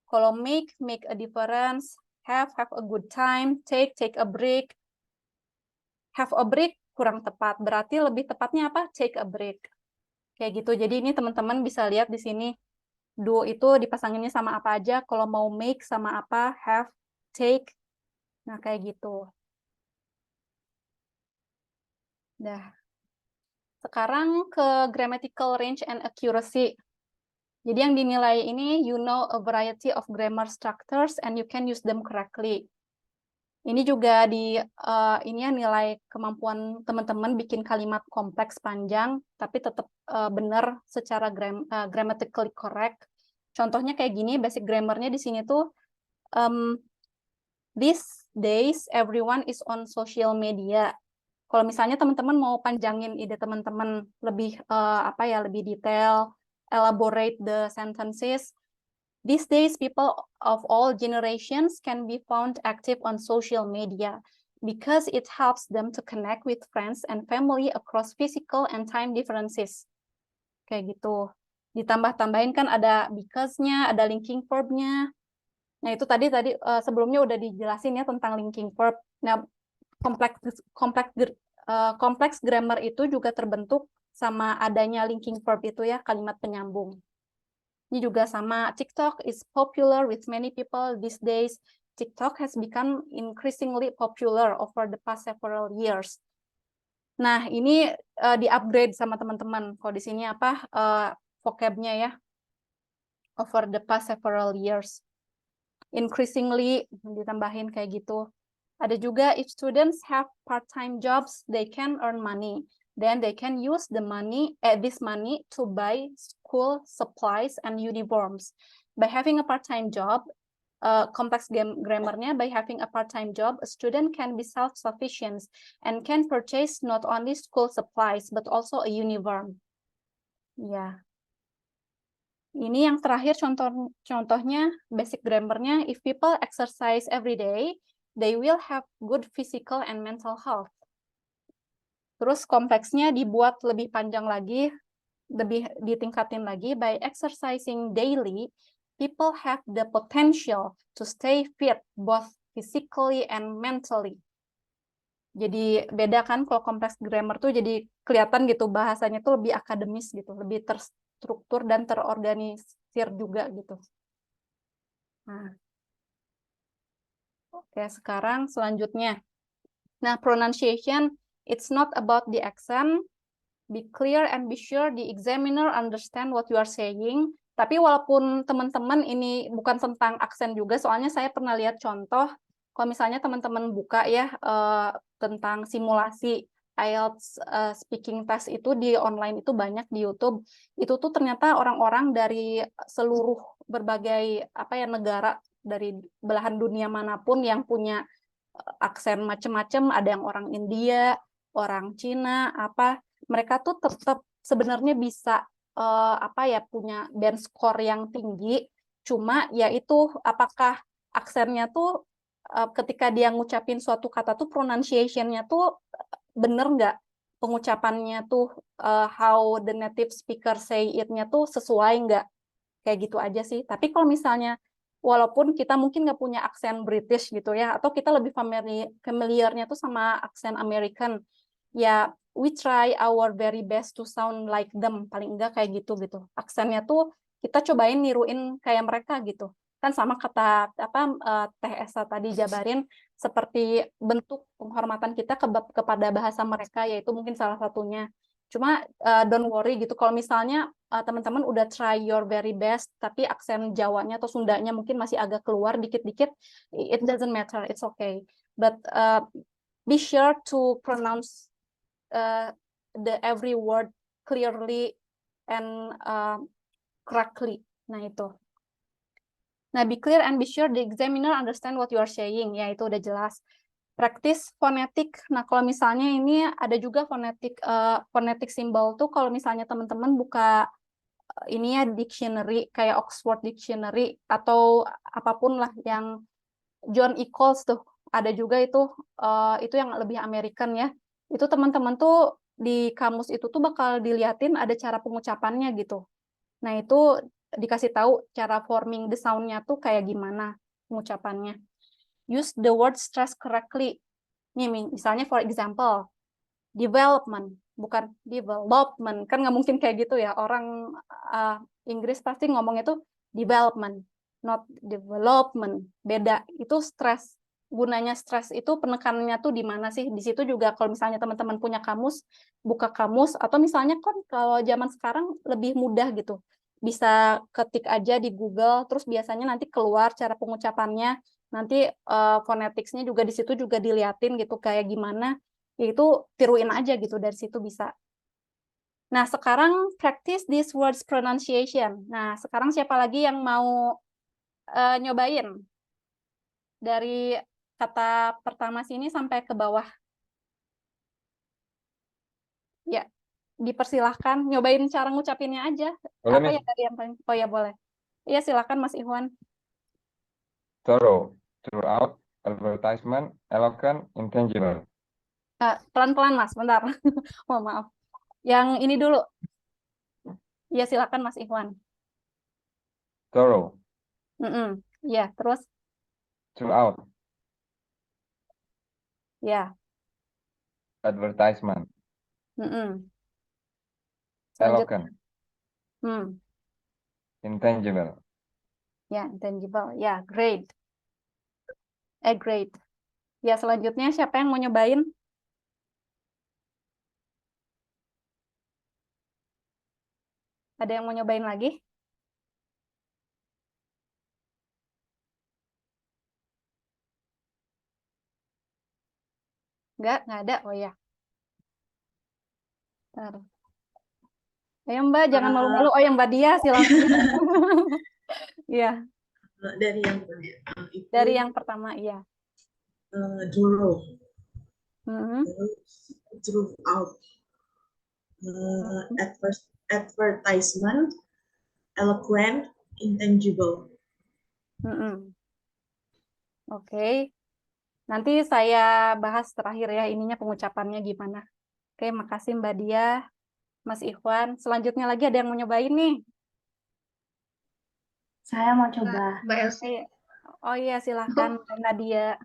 Kalau make a difference, have a good time, take a break. Have a break kurang tepat, berarti lebih tepatnya apa? Take a break. Kayak gitu. Jadi ini teman-teman bisa lihat di sini, do itu dipasanginnya sama apa aja, kalau mau make sama apa, have, take. Nah, kayak gitu. Dah. Sekarang ke grammatical range and accuracy. Jadi yang dinilai ini, you know a variety of grammar structures and you can use them correctly. Ini juga ini ya nilai kemampuan teman-teman bikin kalimat kompleks panjang, tapi tetap benar secara grammatically correct. Contohnya kayak gini, basic grammarnya di sini tuh, these days everyone is on social media. Kalau misalnya teman-teman mau panjangin ide teman-teman lebih lebih detail, elaborate the sentences. These days, people of all generations can be found active on social media because it helps them to connect with friends and family across physical and time differences. Kayak gitu. Ditambah-tambahin kan ada because-nya, ada linking verb-nya. Nah, itu tadi sebelumnya udah dijelasin ya tentang linking verb. Nah, kompleks grammar itu juga terbentuk sama adanya linking verb itu ya, kalimat penyambung. Ini juga sama, TikTok is popular with many people these days. TikTok has become increasingly popular over the past several years. Nah, ini di-upgrade sama teman-teman. Kalau di sini apa vocabnya ya? Over the past several years. Increasingly ditambahin kayak gitu. Ada juga, if students have part-time jobs, they can earn money. Then they can use this money to buy school supplies and uniforms. By having a part-time job, complex grammarnya, by having a part-time job, a student can be self-sufficient and can purchase not only school supplies but also a uniform. Ya. Ini yang terakhir contohnya basic grammarnya, if people exercise every day, they will have good physical and mental health. Terus kompleksnya dibuat lebih panjang lagi, lebih ditingkatin lagi. By exercising daily, people have the potential to stay fit both physically and mentally. Jadi beda kan kalau kompleks grammar tuh jadi kelihatan gitu bahasanya tuh lebih akademis gitu, lebih terstruktur dan terorganisir juga gitu. Nah. Oke, sekarang selanjutnya. Nah, pronunciation, it's not about the accent. Be clear and be sure the examiner understand what you are saying. Tapi walaupun teman-teman ini bukan tentang aksen juga, soalnya saya pernah lihat contoh, kalau misalnya teman-teman buka ya tentang simulasi IELTS speaking test itu di online itu banyak di YouTube. Itu tuh ternyata orang-orang dari seluruh berbagai negara dari belahan dunia manapun yang punya aksen macam-macam, ada yang orang India, orang Cina, mereka tuh tetap sebenarnya bisa punya band score yang tinggi, cuma yaitu apakah aksennya tuh ketika dia ngucapin suatu kata tuh pronunciation-nya tuh bener nggak, pengucapannya tuh how the native speaker say it-nya tuh sesuai nggak, kayak gitu aja sih. Tapi kalau misalnya walaupun kita mungkin nggak punya aksen British gitu ya, atau kita lebih familiarnya tuh sama aksen American, ya we try our very best to sound like them, paling enggak kayak gitu. Aksennya tuh kita cobain niruin kayak mereka gitu. Kan sama kata Teh Esa tadi jabarin, seperti bentuk penghormatan kita kepada bahasa mereka, yaitu mungkin salah satunya. Cuma don't worry gitu, kalau misalnya teman-teman udah try your very best, tapi aksen Jawanya atau Sundanya mungkin masih agak keluar dikit-dikit, it doesn't matter, it's okay. But be sure to pronounce the every word clearly and correctly. Nah itu. Nah, be clear and be sure the examiner understand what you are saying. Ya, itu udah jelas. Praktis fonetik. Nah, kalau misalnya ini ada juga fonetik simbol tuh, kalau misalnya teman-teman buka ini ya dictionary kayak Oxford Dictionary atau apapun lah yang John Eccles tuh ada juga itu yang lebih American ya. Itu teman-teman tuh di kamus itu tuh bakal diliatin ada cara pengucapannya gitu. Nah, itu dikasih tahu cara forming the sound-nya tuh kayak gimana pengucapannya. Use the word stress correctly. Nih, misalnya for example, development, bukan development. Kan nggak mungkin kayak gitu ya. Orang Inggris pasti ngomong itu development, not development. Beda. Itu stress. Gunanya stress itu penekanannya tuh di mana sih? Di situ juga kalau misalnya teman-teman punya kamus, buka kamus, atau misalnya kan kalau zaman sekarang lebih mudah gitu. Bisa ketik aja di Google, terus biasanya nanti keluar cara pengucapannya. Nanti phoneticsnya juga di situ juga diliatin gitu kayak gimana. Itu tiruin aja gitu dari situ bisa. Nah, sekarang practice this words pronunciation. Nah, sekarang siapa lagi yang mau nyobain? Dari kata pertama sini sampai ke bawah. Ya, dipersilahkan. Nyobain cara ngucapinnya aja. Boleh, Apa Miss? ya dari yang paling... Oh ya, boleh. Iya, silakan Mas Ikhwan. Thorough, throughout, advertisement, eloquent, intangible. Pelan-pelan Mas, bentar. Oh, maaf. Yang ini dulu. Iya, silakan Mas Ikhwan. Thorough, Ya, terus throughout, ya. advertisement, Selanjutnya. eloquent, intangible. Ya, intangible. Ya, great. Great. Ya, selanjutnya siapa yang mau nyobain? Ada yang mau nyobain lagi? Nggak ada. Oh ya. Bentar. Ayo Mbak, jangan malu-malu. Oh ya Mbak Dia, silakan. Iya, Dari yang itu dari yang pertama, iya. thorough, Mhm. throughout, advertisement, eloquent, intangible. Oke. Nanti saya bahas terakhir ya ininya pengucapannya gimana. Oke, makasih Mbak Dia, Mas Ikhwan. Selanjutnya lagi ada yang mau nyobain nih? Saya mau coba. Mbak Elsie. Oh iya, silakan Mbak Nadia.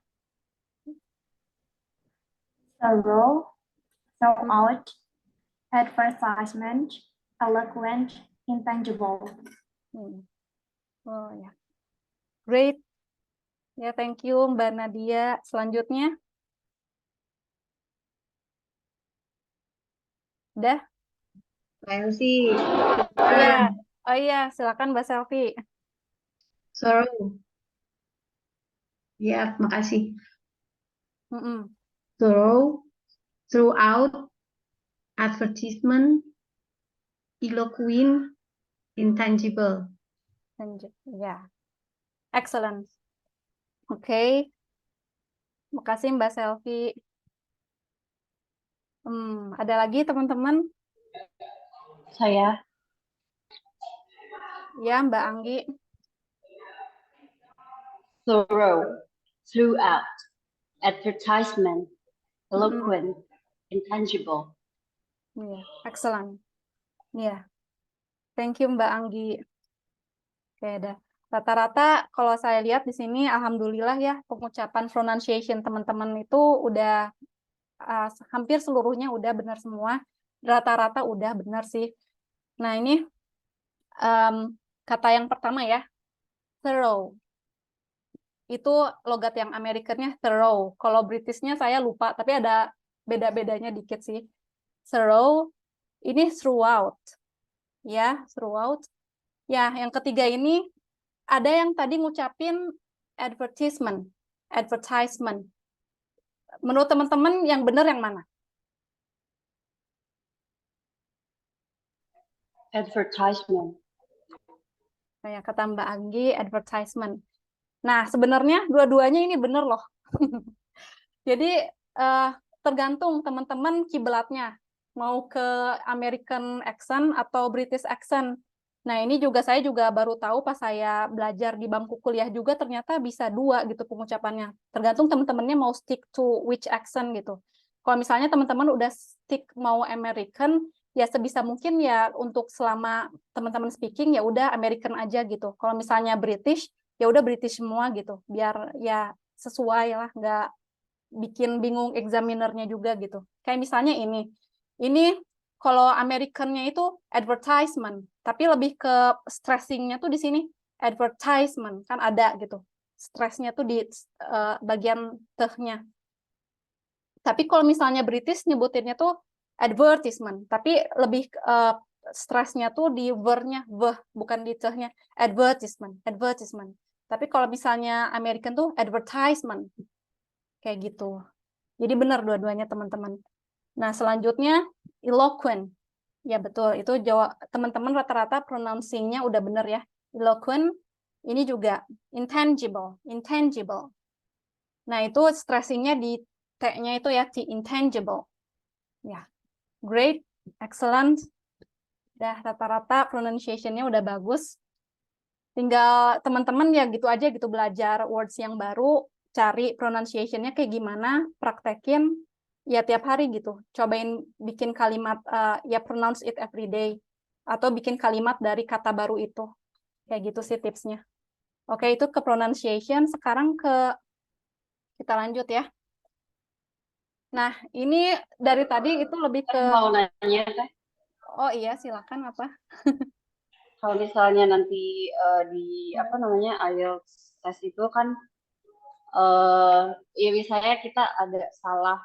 Thorough, throughout, advertisement, eloquent, intangible. Oh ya. Great. Ya, thank you Mbak Nadia. Selanjutnya. Udah? Mbak Elsie. Oh iya. Oh iya, silakan Mbak Selvi. Thorough. Ya, makasih. Thorough, throughout, advertisement, eloquent, intangible. Ya. Excellent. Oke. Makasih Mbak Selvi. Ada lagi teman-teman? Saya. Ya, Mbak Anggi. Thorough, throughout, advertisement, eloquent, intangible. Iya, excellent. Iya. Thank you Mbak Anggi. Oke, dah. Rata-rata kalau saya lihat di sini alhamdulillah ya pengucapan pronunciation teman-teman itu udah hampir seluruhnya udah benar semua. Rata-rata udah benar sih. Nah, ini kata yang pertama ya. Thorough. Itu logat yang Amerikannya thorough. Kalau Britishnya saya lupa, tapi ada beda-bedanya dikit sih. Thorough, ini throughout. Ya, throughout. Ya, yang ketiga ini, ada yang tadi ngucapin advertisement. Advertisement. Menurut teman-teman yang benar yang mana? Advertisement. Kayak kata Mbak Anggi, advertisement. Nah, sebenarnya dua-duanya ini benar loh. Jadi tergantung teman-teman kiblatnya mau ke American accent atau British accent. Nah, ini juga saya juga baru tahu pas saya belajar di bangku kuliah juga ternyata bisa dua gitu pengucapannya. Tergantung teman-temannya mau stick to which accent gitu. Kalau misalnya teman-teman udah stick mau American, ya sebisa mungkin ya untuk selama teman-teman speaking ya udah American aja gitu. Kalau misalnya British, ya udah British semua gitu. Biar ya sesuai lah, nggak bikin bingung examinernya juga gitu. Kayak misalnya ini kalau American-nya itu advertisement, tapi lebih ke stressing-nya tuh di sini advertisement kan ada gitu. Stressnya tuh di bagian tehnya. Tapi kalau misalnya British nyebutinnya tuh advertisement, tapi lebih stressnya tuh di vernya, bukan di tehnya advertisement. Tapi kalau misalnya American tuh advertisement. Kayak gitu. Jadi benar dua-duanya teman-teman. Nah, selanjutnya eloquent. Ya betul, itu teman-teman rata-rata pronouncing-nya udah benar ya. Eloquent, ini juga intangible. Nah, itu stressing-nya di T-nya itu ya, T, intangible. Ya, great, excellent. Udah rata-rata pronunciation-nya udah bagus. Tinggal teman-teman ya gitu aja gitu, belajar words yang baru, cari pronunciation-nya kayak gimana, praktekin ya tiap hari gitu. Cobain bikin kalimat ya pronounce it every day atau bikin kalimat dari kata baru itu. Kayak gitu sih tipsnya. Oke, itu ke pronunciation. Sekarang kita lanjut ya. Nah, ini dari tadi itu lebih ke Mau nanya Teh, oh iya, silakan apa? kalau misalnya nanti di apa namanya IELTS tes itu kan ya misalnya kita ada salah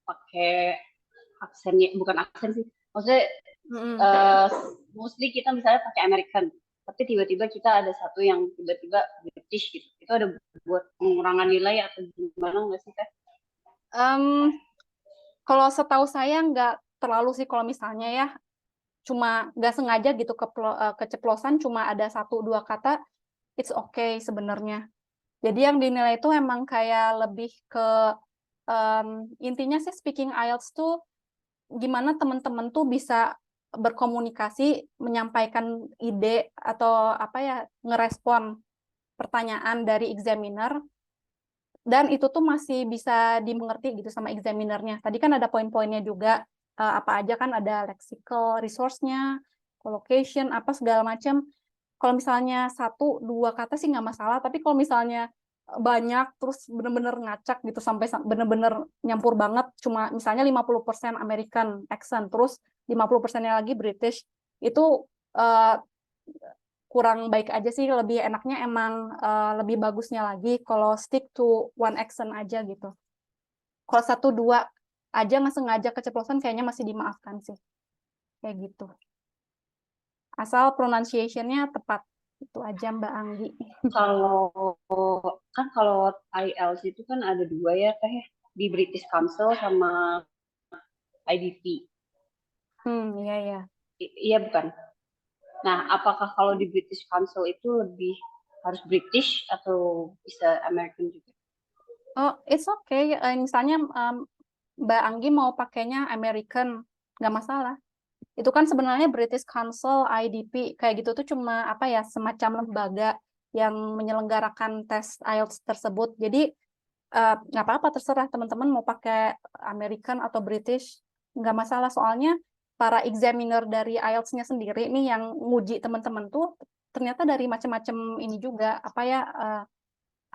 pakai aksennya, bukan aksen sih, maksudnya mostly kita misalnya pakai American, tapi tiba-tiba kita ada satu yang tiba-tiba British gitu, itu ada buat pengurangan nilai atau gimana nggak sih Teh? Kalau setahu saya nggak terlalu sih kalau misalnya ya cuma nggak sengaja gitu keceplosan cuma ada 1-2 kata, it's okay sebenarnya. Jadi yang dinilai itu emang kayak lebih ke intinya sih speaking IELTS tuh gimana teman-teman tuh bisa berkomunikasi, menyampaikan ide atau apa ya, ngerespon pertanyaan dari examiner dan itu tuh masih bisa dimengerti gitu sama examinernya. Tadi kan ada poin-poinnya juga, apa aja kan ada lexical resource-nya, collocation, apa segala macam. Kalau misalnya 1-2 kata sih nggak masalah, tapi kalau misalnya banyak terus bener-bener ngacak gitu sampai bener-bener nyampur banget, cuma misalnya 50% American accent, terus 50%-nya lagi British, itu kurang baik aja sih, lebih enaknya emang lebih bagusnya lagi kalau stick to one accent aja gitu. Kalau 1-2 aja nggak sengaja keceplosan kayaknya masih dimaafkan sih. Kayak gitu. Asal pronunciation-nya tepat. Itu aja Mbak Anggi. Kalau IELTS itu kan ada 2 ya Teh, di British Council sama IDP. Iya ya. Iya bukan? Nah, apakah kalau di British Council itu lebih harus British atau bisa American juga? Oh, it's okay. Misalnya Mbak Anggi mau pakainya American, nggak masalah. Itu kan sebenarnya British Council, IDP, kayak gitu tuh cuma apa ya, semacam lembaga yang menyelenggarakan tes IELTS tersebut. Jadi nggak apa-apa, terserah teman-teman mau pakai American atau British, nggak masalah. Soalnya para examiner dari IELTS-nya sendiri nih yang nguji teman-teman tuh ternyata dari macam-macam ini juga, apa ya,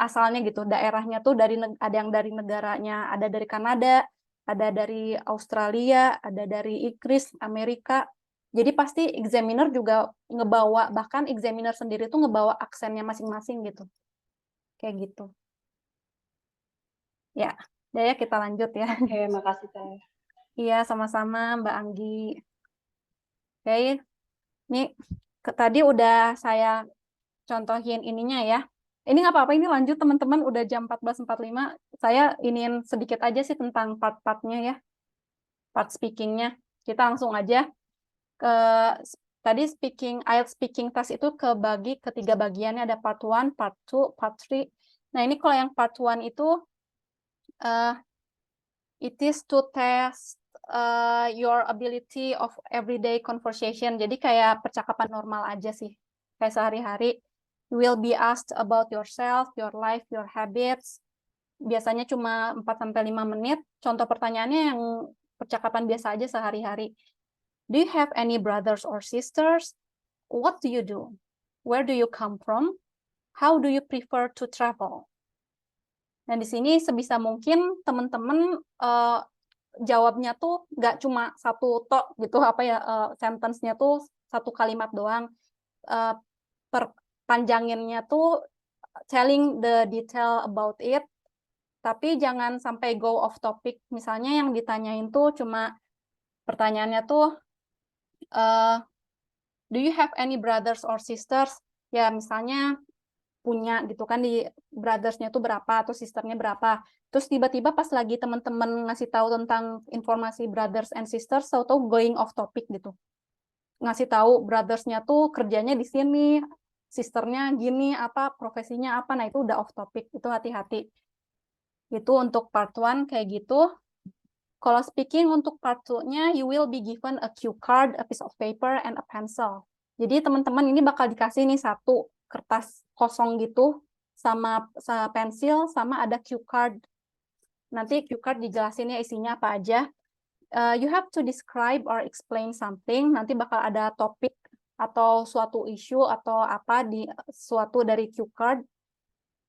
asalnya gitu, daerahnya tuh ada yang dari negaranya, ada dari Kanada, ada dari Australia, ada dari Inggris, Amerika. Jadi pasti examiner juga ngebawa, bahkan examiner sendiri tuh ngebawa aksennya masing-masing gitu. Kayak gitu. Ya, udah ya kita lanjut ya. Oke, makasih Teh. Iya, sama-sama Mbak Anggi. Oke, ini tadi udah saya contohin ininya ya. Ini nggak apa-apa, ini lanjut teman-teman, udah jam 14.45. Saya iniin sedikit aja sih tentang part-partnya ya, part speaking-nya. Kita langsung aja ke tadi IELTS speaking test itu kebagi ke 3 bagiannya, ada part 1, part 2, part 3. Nah ini kalau yang part 1 itu it is to test your ability of everyday conversation. Jadi kayak percakapan normal aja sih, kayak sehari-hari. You will be asked about yourself, your life, your habits. Biasanya cuma 4-5 menit. Contoh pertanyaannya yang percakapan biasa aja sehari-hari. Do you have any brothers or sisters? What do you do? Where do you come from? How do you prefer to travel? Dan di sini sebisa mungkin teman-teman jawabnya tuh nggak cuma satu tok gitu, apa ya, sentence-nya tuh satu kalimat doang. Perpanjanginnya tuh telling the detail about it, tapi jangan sampai go off topic. Misalnya yang ditanyain tuh cuma pertanyaannya tuh do you have any brothers or sisters? ya misalnya punya gitu kan di brothers-nya tuh berapa atau sisternya berapa. Terus tiba-tiba pas lagi teman-teman ngasih tahu tentang informasi brothers and sisters, tahu-tahu going off topic gitu. Ngasih tahu brothers-nya tuh kerjanya di sini, sisternya gini, apa profesinya apa. Nah, itu udah off topic. Itu hati-hati. Itu untuk part 1 kayak gitu. Kalau speaking untuk part 2-nya, you will be given a cue card, a piece of paper, and a pencil. Jadi teman-teman ini bakal dikasih nih satu kertas kosong gitu, sama pensil, sama ada cue card. Nanti cue card dijelasin ya isinya apa aja. You have to describe or explain something. Nanti bakal ada topik atau suatu isu atau apa di suatu dari cue card.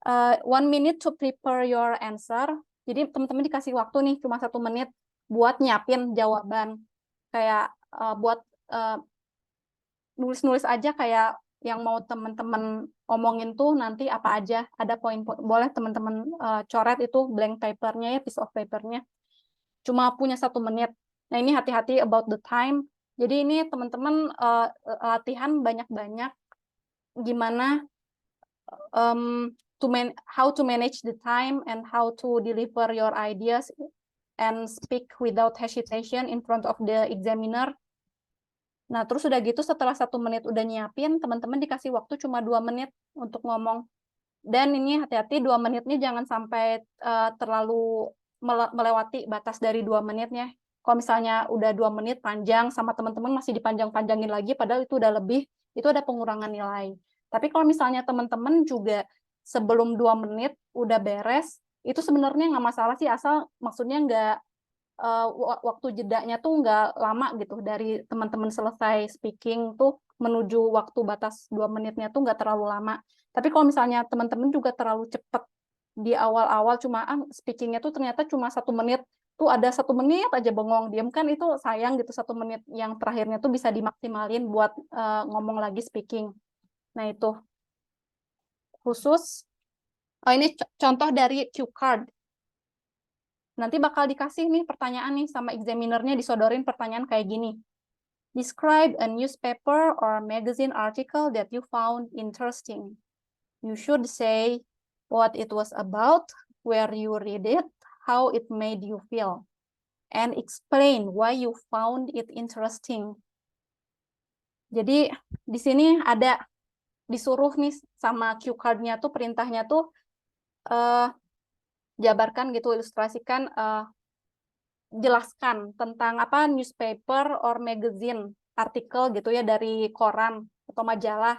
1 minute to prepare your answer. Jadi teman-teman dikasih waktu nih cuma 1 menit buat nyiapin jawaban. Kayak buat nulis-nulis aja kayak yang mau teman-teman omongin tuh nanti apa aja. Ada poin-poin, boleh teman-teman coret itu blank papernya ya, piece of papernya. Cuma punya 1 menit. Nah ini hati-hati about the time. Jadi ini teman-teman latihan banyak-banyak gimana how to manage the time and how to deliver your ideas and speak without hesitation in front of the examiner. Nah, terus udah gitu setelah 1 menit udah nyiapin, teman-teman dikasih waktu cuma 2 menit untuk ngomong. Dan ini hati-hati 2 menitnya jangan sampai terlalu melewati batas dari 2 menitnya. Kalau misalnya udah 2 menit panjang sama teman-teman masih dipanjang-panjangin lagi, padahal itu udah lebih, itu ada pengurangan nilai. Tapi kalau misalnya teman-teman juga sebelum 2 menit udah beres, itu sebenarnya nggak masalah sih, asal maksudnya nggak waktu jedanya tuh nggak lama gitu dari teman-teman selesai speaking tuh menuju waktu batas 2 menitnya tuh nggak terlalu lama. Tapi kalau misalnya teman-teman juga terlalu cepat di awal-awal cuma speakingnya tuh ternyata cuma 1 menit tuh ada 1 menit aja bengong diem kan itu sayang gitu 1 menit yang terakhirnya tuh bisa dimaksimalin buat ngomong lagi speaking. Nah itu khusus. Oh ini contoh dari cue card. Nanti bakal dikasih nih pertanyaan nih sama examinernya disodorin pertanyaan kayak gini. Describe a newspaper or magazine article that you found interesting. You should say what it was about, where you read it, how it made you feel, and explain why you found it interesting. Jadi di sini ada disuruh nih sama cue card-nya tuh perintahnya tuh jabarkan gitu, ilustrasikan, jelaskan tentang apa newspaper or magazine artikel gitu ya dari koran atau majalah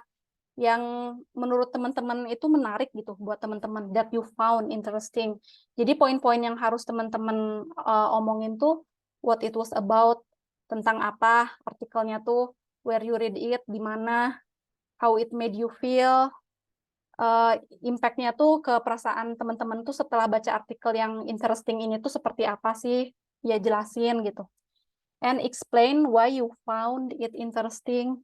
yang menurut teman-teman itu menarik gitu buat teman-teman that you found interesting. Jadi poin-poin yang harus teman-teman omongin tuh what it was about, tentang apa artikelnya tuh, where you read it, di mana, how it made you feel, impact-nya tuh ke perasaan teman-teman tuh setelah baca artikel yang interesting ini tuh seperti apa sih, ya jelasin gitu. And explain why you found it interesting.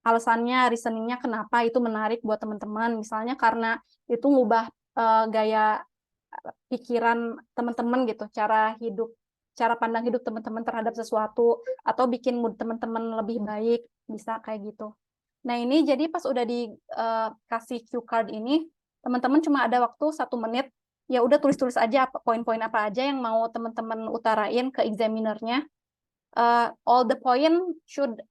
Alasannya, reasoningnya kenapa itu menarik buat teman-teman. Misalnya karena itu ngubah gaya pikiran teman-teman gitu, cara pandang hidup teman-teman terhadap sesuatu, atau bikin mood teman-teman lebih baik, bisa kayak gitu. Nah ini jadi pas udah dikasih cue card ini, teman-teman cuma ada waktu 1 menit, ya udah tulis-tulis aja poin-poin apa aja yang mau teman-teman utarain ke examinernya. All the point should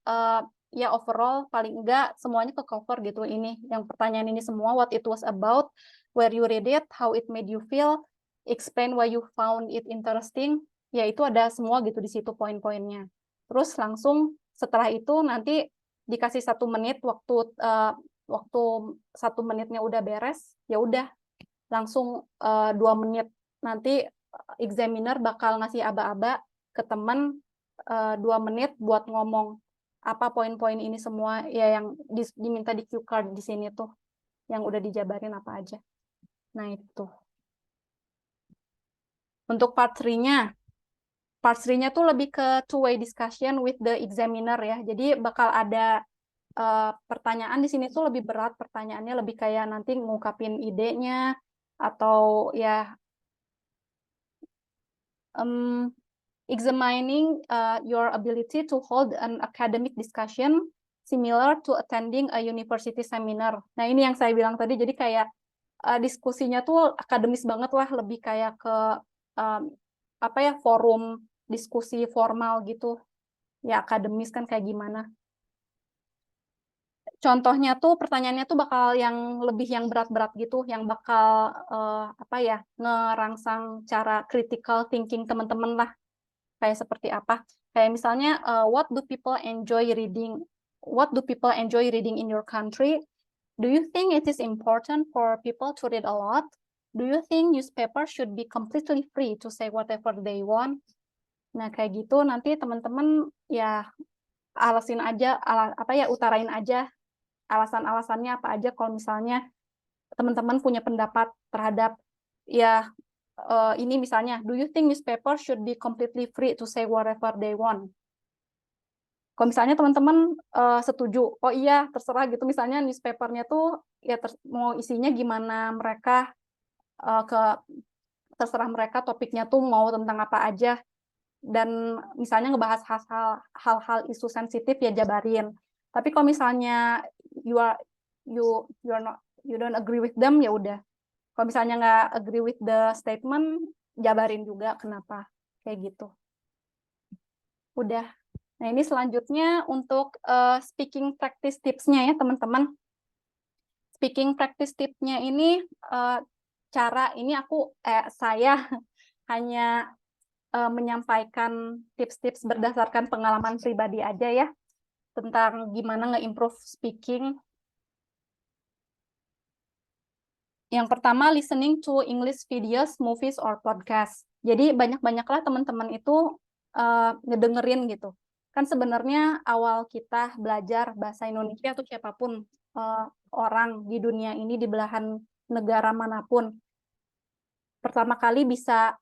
ya overall paling enggak semuanya ke cover gitu ini yang pertanyaan ini semua, what it was about, where you read it, how it made you feel, explain why you found it interesting, ya itu ada semua gitu di situ poin-poinnya. Terus langsung setelah itu nanti dikasih 1 menit waktu 1 menitnya udah beres, ya udah langsung 2 menit nanti examiner bakal ngasih aba-aba ke teman 2 menit buat ngomong apa poin-poin ini semua ya yang diminta di cue card di sini tuh yang udah dijabarin apa aja. Nah itu untuk part 3-nya. Part 3-nya tuh lebih ke two-way discussion with the examiner ya. Jadi bakal ada pertanyaan di sini tuh lebih berat, pertanyaannya lebih kayak nanti ngungkapin idenya atau ya examining your ability to hold an academic discussion similar to attending a university seminar. Nah, ini yang saya bilang tadi, jadi kayak diskusinya tuh akademis banget lah, lebih kayak ke apa ya, forum diskusi formal gitu. Ya akademis kan kayak gimana. Contohnya tuh pertanyaannya tuh bakal yang lebih yang berat-berat gitu, yang bakal apa ya, ngerangsang cara critical thinking teman-teman lah. Kayak seperti apa? Kayak misalnya what do people enjoy reading? What do people enjoy reading in your country? Do you think it is important for people to read a lot? Do you think newspaper should be completely free to say whatever they want? Nah, kayak gitu nanti teman-teman ya alasin aja, utarain aja alasan-alasannya apa aja kalau misalnya teman-teman punya pendapat terhadap ya ini misalnya, do you think newspaper should be completely free to say whatever they want? Kalau misalnya teman-teman setuju, oh iya terserah gitu, misalnya newspapernya tuh ya mau isinya gimana mereka terserah mereka, topiknya tuh mau tentang apa aja, dan misalnya ngebahas hal-hal isu sensitif ya jabarin. Tapi kalau misalnya you don't agree with them, ya udah. Kalau misalnya nggak agree with the statement, jabarin juga kenapa kayak gitu. Udah. Nah, ini selanjutnya untuk speaking practice tips-nya ya teman-teman. Speaking practice tips-nya ini cara ini saya hanya menyampaikan tips-tips berdasarkan pengalaman pribadi aja ya, tentang gimana nge-improve speaking. Yang pertama, listening to English videos, movies, or podcast. Jadi banyak-banyaklah teman-teman itu ngedengerin gitu. Kan sebenarnya awal kita belajar bahasa Indonesia atau siapapun orang di dunia ini, di belahan negara manapun, pertama kali bisa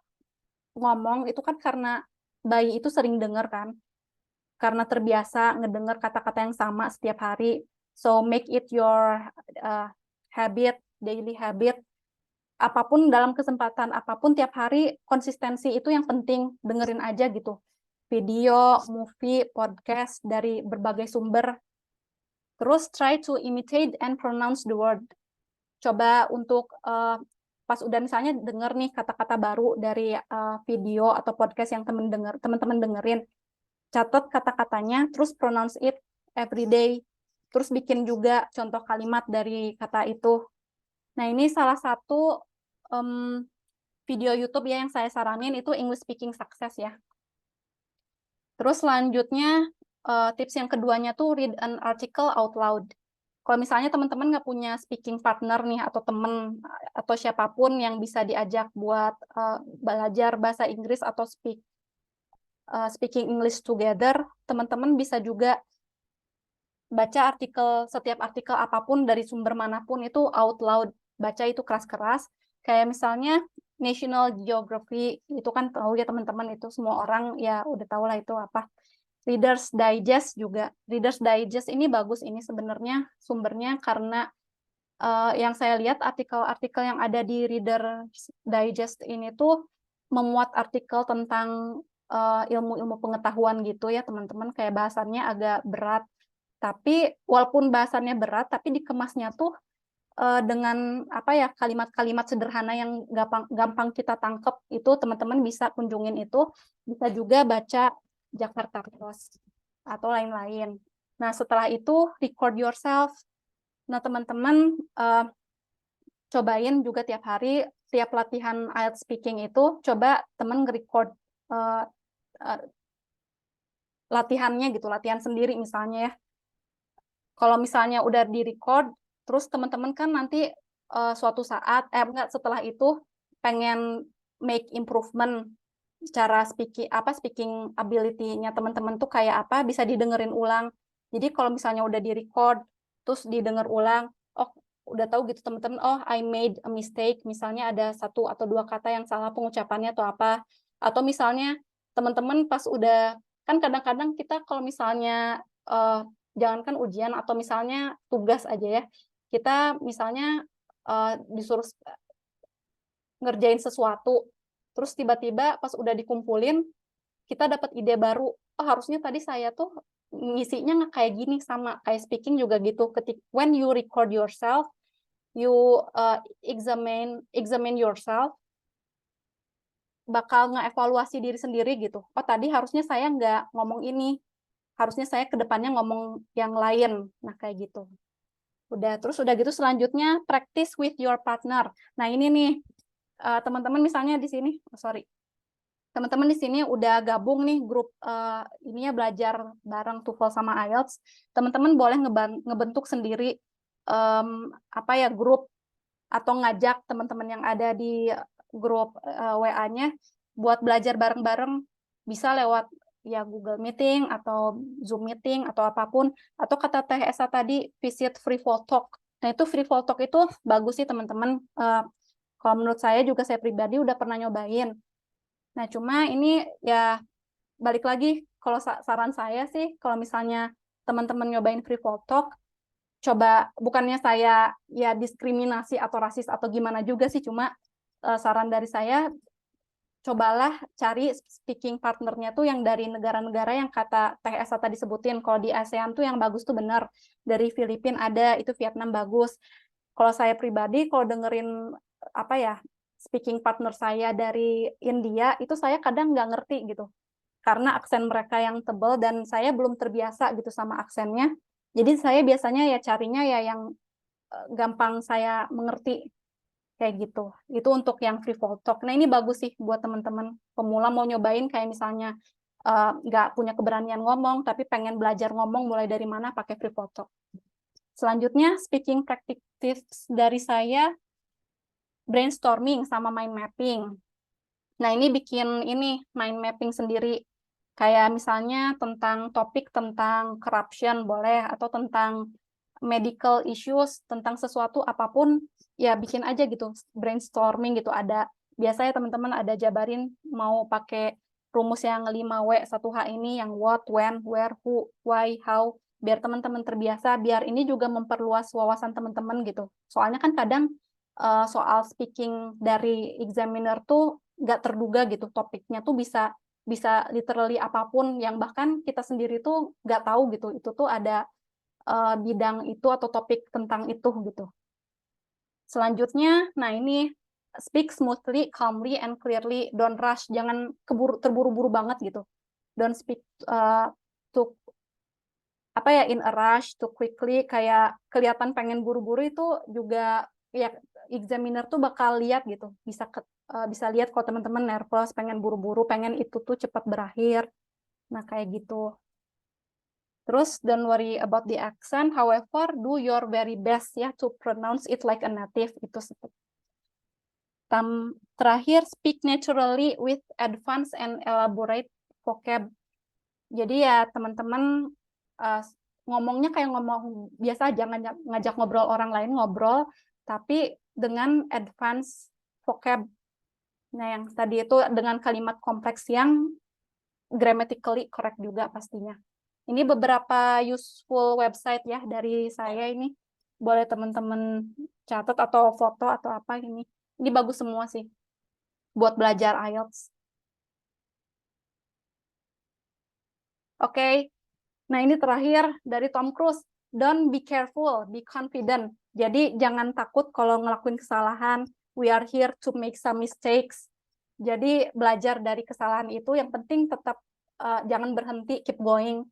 ngomong itu kan karena bayi itu sering dengar kan, karena terbiasa ngedengar kata-kata yang sama setiap hari. So make it your habit, daily habit. Apapun dalam kesempatan apapun tiap hari, konsistensi itu yang penting, dengerin aja gitu. Video, movie, podcast dari berbagai sumber. Terus try to imitate and pronounce the word. Coba untuk pas udah misalnya denger nih kata-kata baru dari video atau podcast yang teman-teman dengerin, catat kata-katanya, terus pronounce it every day, terus bikin juga contoh kalimat dari kata itu. Nah, ini salah satu video YouTube ya yang saya saranin, itu English Speaking Success ya. Terus selanjutnya tips yang keduanya tuh read an article out loud. Kalau misalnya teman-teman nggak punya speaking partner nih, atau temen, atau siapapun yang bisa diajak buat belajar bahasa Inggris atau speaking English together, teman-teman bisa juga baca setiap artikel apapun dari sumber manapun itu out loud. Baca itu keras-keras. Kayak misalnya National Geography, itu kan tahu ya teman-teman, itu semua orang ya udah tahu lah itu apa. Reader's Digest juga. Reader's Digest ini bagus ini sebenarnya sumbernya, karena yang saya lihat artikel-artikel yang ada di Reader's Digest ini tuh memuat artikel tentang ilmu-ilmu pengetahuan gitu ya teman-teman, kayak bahasannya agak berat. Tapi walaupun bahasannya berat, tapi dikemasnya tuh dengan apa ya, kalimat-kalimat sederhana yang gampang kita tangkep. Itu teman-teman bisa kunjungin itu, bisa juga baca Jakarta Post atau lain-lain. Nah, setelah itu record yourself. Nah, teman-teman cobain juga tiap hari, tiap latihan IELTS speaking itu, coba teman nge-record latihannya gitu, latihan sendiri misalnya ya. Kalau misalnya udah di-record, terus teman-teman kan nanti suatu saat, setelah itu pengen make improvement cara speaking ability-nya teman-teman tuh kayak apa, bisa didengerin ulang. Jadi kalau misalnya udah di-record, terus didengar ulang, oh udah tahu gitu teman-teman, oh I made a mistake, misalnya ada 1 atau 2 kata yang salah pengucapannya atau apa. Atau misalnya teman-teman pas udah, kan kadang-kadang kita kalau misalnya jangankan ujian atau misalnya tugas aja ya, kita misalnya disuruh ngerjain sesuatu, terus tiba-tiba pas udah dikumpulin, kita dapat ide baru, oh harusnya tadi saya tuh ngisinya nggak kayak gini, sama kayak speaking juga gitu. When you record yourself, you examine yourself, bakal ngeevaluasi diri sendiri gitu. Oh tadi harusnya saya nggak ngomong ini, harusnya saya ke depannya ngomong yang lain. Nah kayak gitu. Terus udah gitu selanjutnya practice with your partner. Nah ini nih teman-teman misalnya di sini, teman-teman di sini udah gabung nih grup ininya belajar bareng TOEFL sama IELTS. Teman-teman boleh ngebentuk sendiri grup atau ngajak teman-teman yang ada di grup WA-nya buat belajar bareng-bareng, bisa lewat ya Google Meeting atau Zoom Meeting atau apapun, atau kata Teh Esa tadi visit Freevoltalk. Nah itu Freevoltalk itu bagus sih teman-teman. Kalau menurut saya juga, saya pribadi udah pernah nyobain. Nah cuma ini ya balik lagi, kalau saran saya sih kalau misalnya teman-teman nyobain Freevoltalk, coba, bukannya saya ya diskriminasi atau rasis atau gimana juga sih, cuma saran dari saya, cobalah cari speaking partnernya tuh yang dari negara-negara yang kata Teh Esa tadi sebutin. Kalau di ASEAN tuh yang bagus tuh benar. Dari Filipina ada, itu Vietnam bagus. Kalau saya pribadi, kalau dengerin speaking partner saya dari India, itu saya kadang nggak ngerti gitu. Karena aksen mereka yang tebal dan saya belum terbiasa gitu sama aksennya. Jadi saya biasanya ya carinya ya yang gampang saya mengerti. Kayak gitu. Itu untuk yang Freevoltalk. Nah ini bagus sih buat teman-teman pemula mau nyobain, kayak misalnya nggak punya keberanian ngomong, tapi pengen belajar ngomong, mulai dari mana, pakai Freevoltalk. Selanjutnya, speaking practice dari saya, brainstorming sama mind mapping. Nah ini bikin mind mapping sendiri. Kayak misalnya tentang topik tentang corruption boleh, atau tentang medical issues, tentang sesuatu apapun, ya bikin aja gitu, brainstorming gitu. Ada biasanya teman-teman ada jabarin mau pakai rumus yang 5W 1H ini, yang what, when, where, who, why, how, biar teman-teman terbiasa, biar ini juga memperluas wawasan teman-teman gitu. Soalnya kan kadang soal speaking dari examiner tuh nggak terduga gitu, topiknya tuh bisa literally apapun, yang bahkan kita sendiri tuh nggak tahu gitu, itu tuh ada bidang itu atau topik tentang itu gitu. Selanjutnya, nah ini speak smoothly, calmly, and clearly. Don't rush, jangan terburu-buru banget gitu. Don't speak in a rush, too quickly, kayak kelihatan pengen buru-buru, itu juga ya examiner tuh bakal lihat gitu. Bisa lihat kalau teman-teman nervous, pengen buru-buru, pengen itu tuh cepat berakhir. Nah, kayak gitu. Terus, don't worry about the accent, however, do your very best ya to pronounce it like a native. Itu seperti. Terakhir, speak naturally with advanced and elaborate vocab. Jadi ya teman-teman ngomongnya kayak ngomong biasa, jangan ngajak ngobrol orang lain, ngobrol, tapi dengan advanced vocab. Nah, yang tadi itu dengan kalimat kompleks yang grammatically correct juga pastinya. Ini beberapa useful website ya dari saya ini. Boleh teman-teman catat atau foto atau apa ini. Ini bagus semua sih buat belajar IELTS. Oke. Nah, ini terakhir dari Tom Cruise. Don't be careful, be confident. Jadi jangan takut kalau ngelakuin kesalahan. We are here to make some mistakes. Jadi belajar dari kesalahan itu, yang penting tetap jangan berhenti, keep going.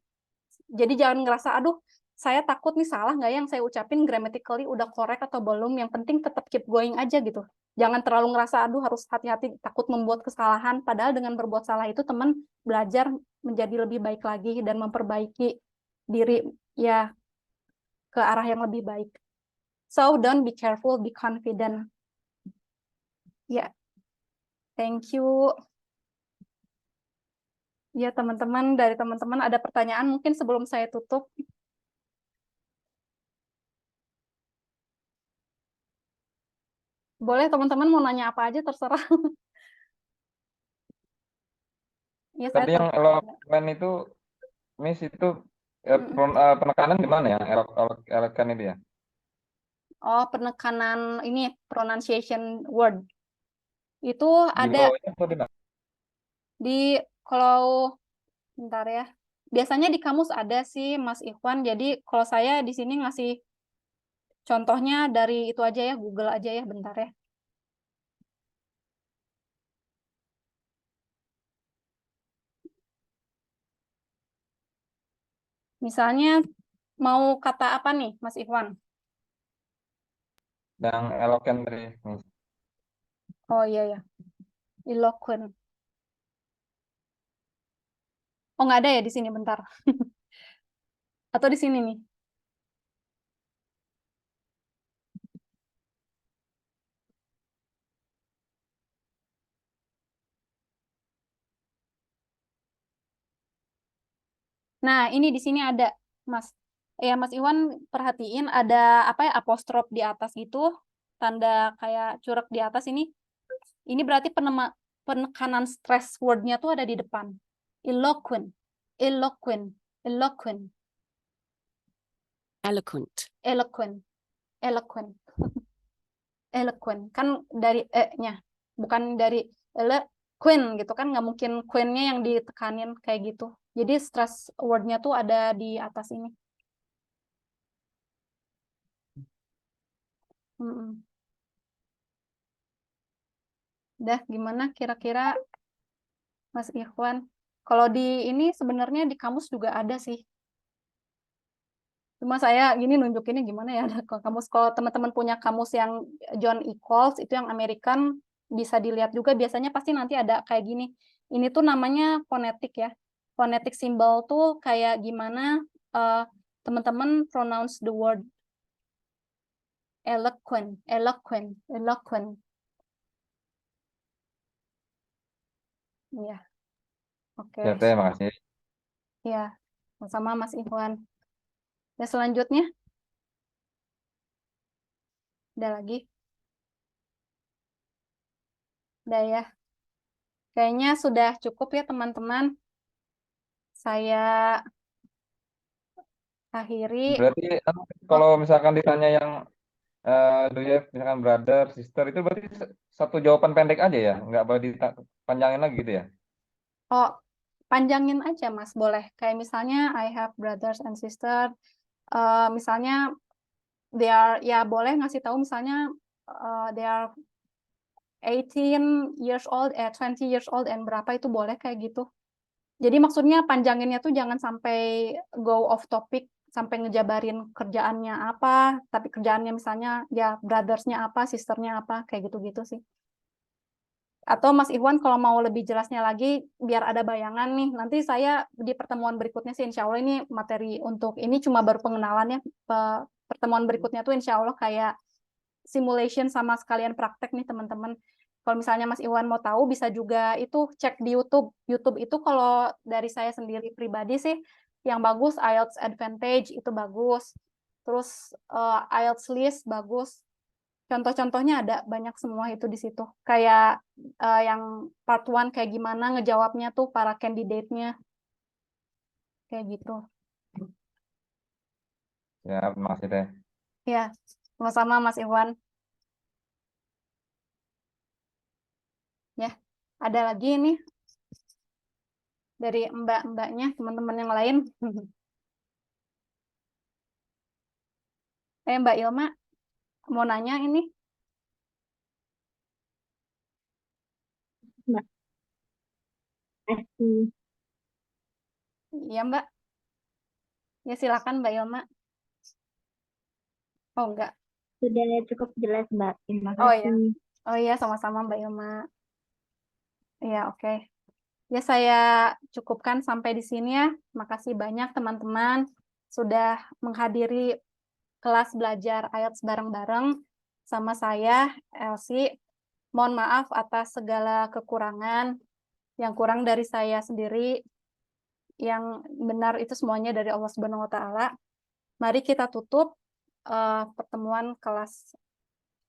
Jadi jangan ngerasa, aduh, saya takut nih salah nggak yang saya ucapin grammatically udah correct atau belum. Yang penting tetap keep going aja gitu. Jangan terlalu ngerasa, aduh harus hati-hati, takut membuat kesalahan. Padahal dengan berbuat salah itu teman belajar menjadi lebih baik lagi dan memperbaiki diri ya ke arah yang lebih baik. So don't be careful, be confident. Ya, thank you. Ya teman-teman, dari teman-teman ada pertanyaan mungkin sebelum saya tutup? Boleh teman-teman mau nanya apa aja, terserah. Ya, Tadi yang eloquent itu, Miss, itu penekanan di mana ya? Eloquent itu ya? Oh, penekanan ini pronunciation word. Itu Di ada bawahnya atau di mana? di, kalau bentar ya. Biasanya di kamus ada sih, Mas Ikhwan. Jadi kalau saya di sini ngasih contohnya dari itu aja ya, Google aja ya, bentar ya. Misalnya mau kata apa nih, Mas Ikhwan? Yang eloquent tadi, Miss. Oh iya ya, eloquent. Oh nggak ada ya di sini, bentar. Atau di sini nih. Nah, ini di sini ada, Mas. Ya, Mas Iwan perhatiin ada apa ya, apostrof di atas gitu, tanda kayak curug di atas ini. Ini berarti penekanan stress word-nya tuh ada di depan. Eloquent, eloquent, eloquent, Eloquent. eloquent, eloquent, eloquent. Kan dari e-nya, bukan dari eloquent gitu kan, nggak mungkin queen-nya yang ditekanin kayak gitu. Jadi stress word-nya tuh ada di atas ini. Mm-mm. Dah, gimana kira-kira Mas Ikhwan? Kalau di ini sebenarnya di kamus juga ada sih. Cuma saya gini nunjukinnya gimana ya, ada kamus. Kalau teman-teman punya kamus yang John Equals, itu yang American, bisa dilihat juga. Biasanya pasti nanti ada kayak gini. Ini tuh namanya fonetik ya. Fonetik simbol tuh kayak gimana teman-teman pronounce the word eloquent, eloquent, eloquent. Ya, oke. Ya, Teh, makasih. Ya, sama Mas Ikhwan. Dan selanjutnya, ada lagi? Udah ya. Kayaknya sudah cukup ya teman-teman. Saya akhiri. Berarti kalau misalkan ditanya yang do you have misalkan brother, sister, itu berarti satu jawaban pendek aja ya? Nggak boleh dipanjangin lagi gitu ya? Oh, panjangin aja Mas, boleh. Kayak misalnya I have brothers and sister. Misalnya they are, ya boleh ngasih tahu misalnya they are 18 years old, 20 years old, and berapa itu boleh kayak gitu. Jadi maksudnya panjanginnya tuh jangan sampai go off topic, sampai ngejabarin kerjaannya apa, tapi kerjaannya misalnya ya brothers-nya apa, sister-nya apa, kayak gitu-gitu sih. Atau Mas Iwan kalau mau lebih jelasnya lagi, biar ada bayangan nih, nanti saya di pertemuan berikutnya sih insya Allah ini materi untuk ini cuma baru pengenalannya, pertemuan berikutnya tuh insya Allah kayak simulation sama sekalian praktek nih teman-teman. Kalau misalnya Mas Iwan mau tahu bisa juga itu cek di YouTube. YouTube itu kalau dari saya sendiri pribadi sih yang bagus IELTS Advantage itu bagus. Terus IELTS List bagus. Contoh-contohnya ada banyak semua itu di situ. Kayak yang part 1 kayak gimana ngejawabnya tuh para candidate-nya. Kayak gitu. Ya, makasih Teh. Ya, sama-sama Mas Iwan. Ya, ada lagi nih dari mbak-mbaknya, teman-teman yang lain. Mbak Ilma, mau nanya ini. Mbak. Kasih. Iya, Mbak. Ya, silakan Mbak Ilma. Oh, enggak. Sudah cukup jelas, Mbak. Terima Oh, iya. kasih. Oh, iya, sama-sama Mbak Ilma. Iya, oke. Ya, saya cukupkan sampai di sini ya. Makasih banyak teman-teman sudah menghadiri kelas belajar IELTS bareng-bareng sama saya, Elsie. Mohon maaf atas segala kekurangan. Yang kurang dari saya sendiri, yang benar itu semuanya dari Allah Subhanahu wa Ta'ala. Mari kita tutup pertemuan kelas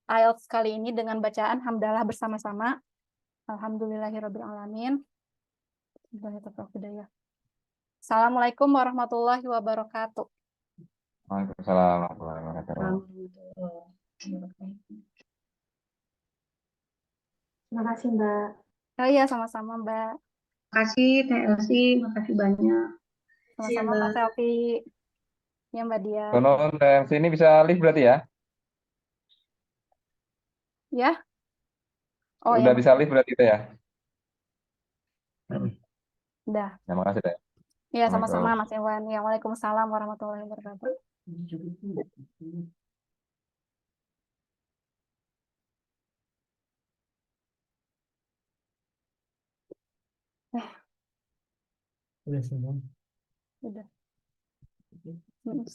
IELTS kali ini dengan bacaan hamdalah bersama-sama. Alhamdulillahirabbil alamin. Assalamualaikum warahmatullahi wabarakatuh. Waalaikumsalam warahmatullahi wabarakatuh. Terima kasih, Mbak. Oh iya, sama-sama Mbak. Makasih Teh Elsie, makasih banyak. Sama-sama Mas Selvi. Ya Mbak Dia. Konon sini bisa live berarti ya? Ya? Oh ya, Udah bisa live berarti itu ya? udah. Ya, makasih deh. Ya, sama-sama Assalamualaikum. Mas Iwan. Ya, Waalaikumsalam warahmatullahi wabarakatuh. Udah. Mm,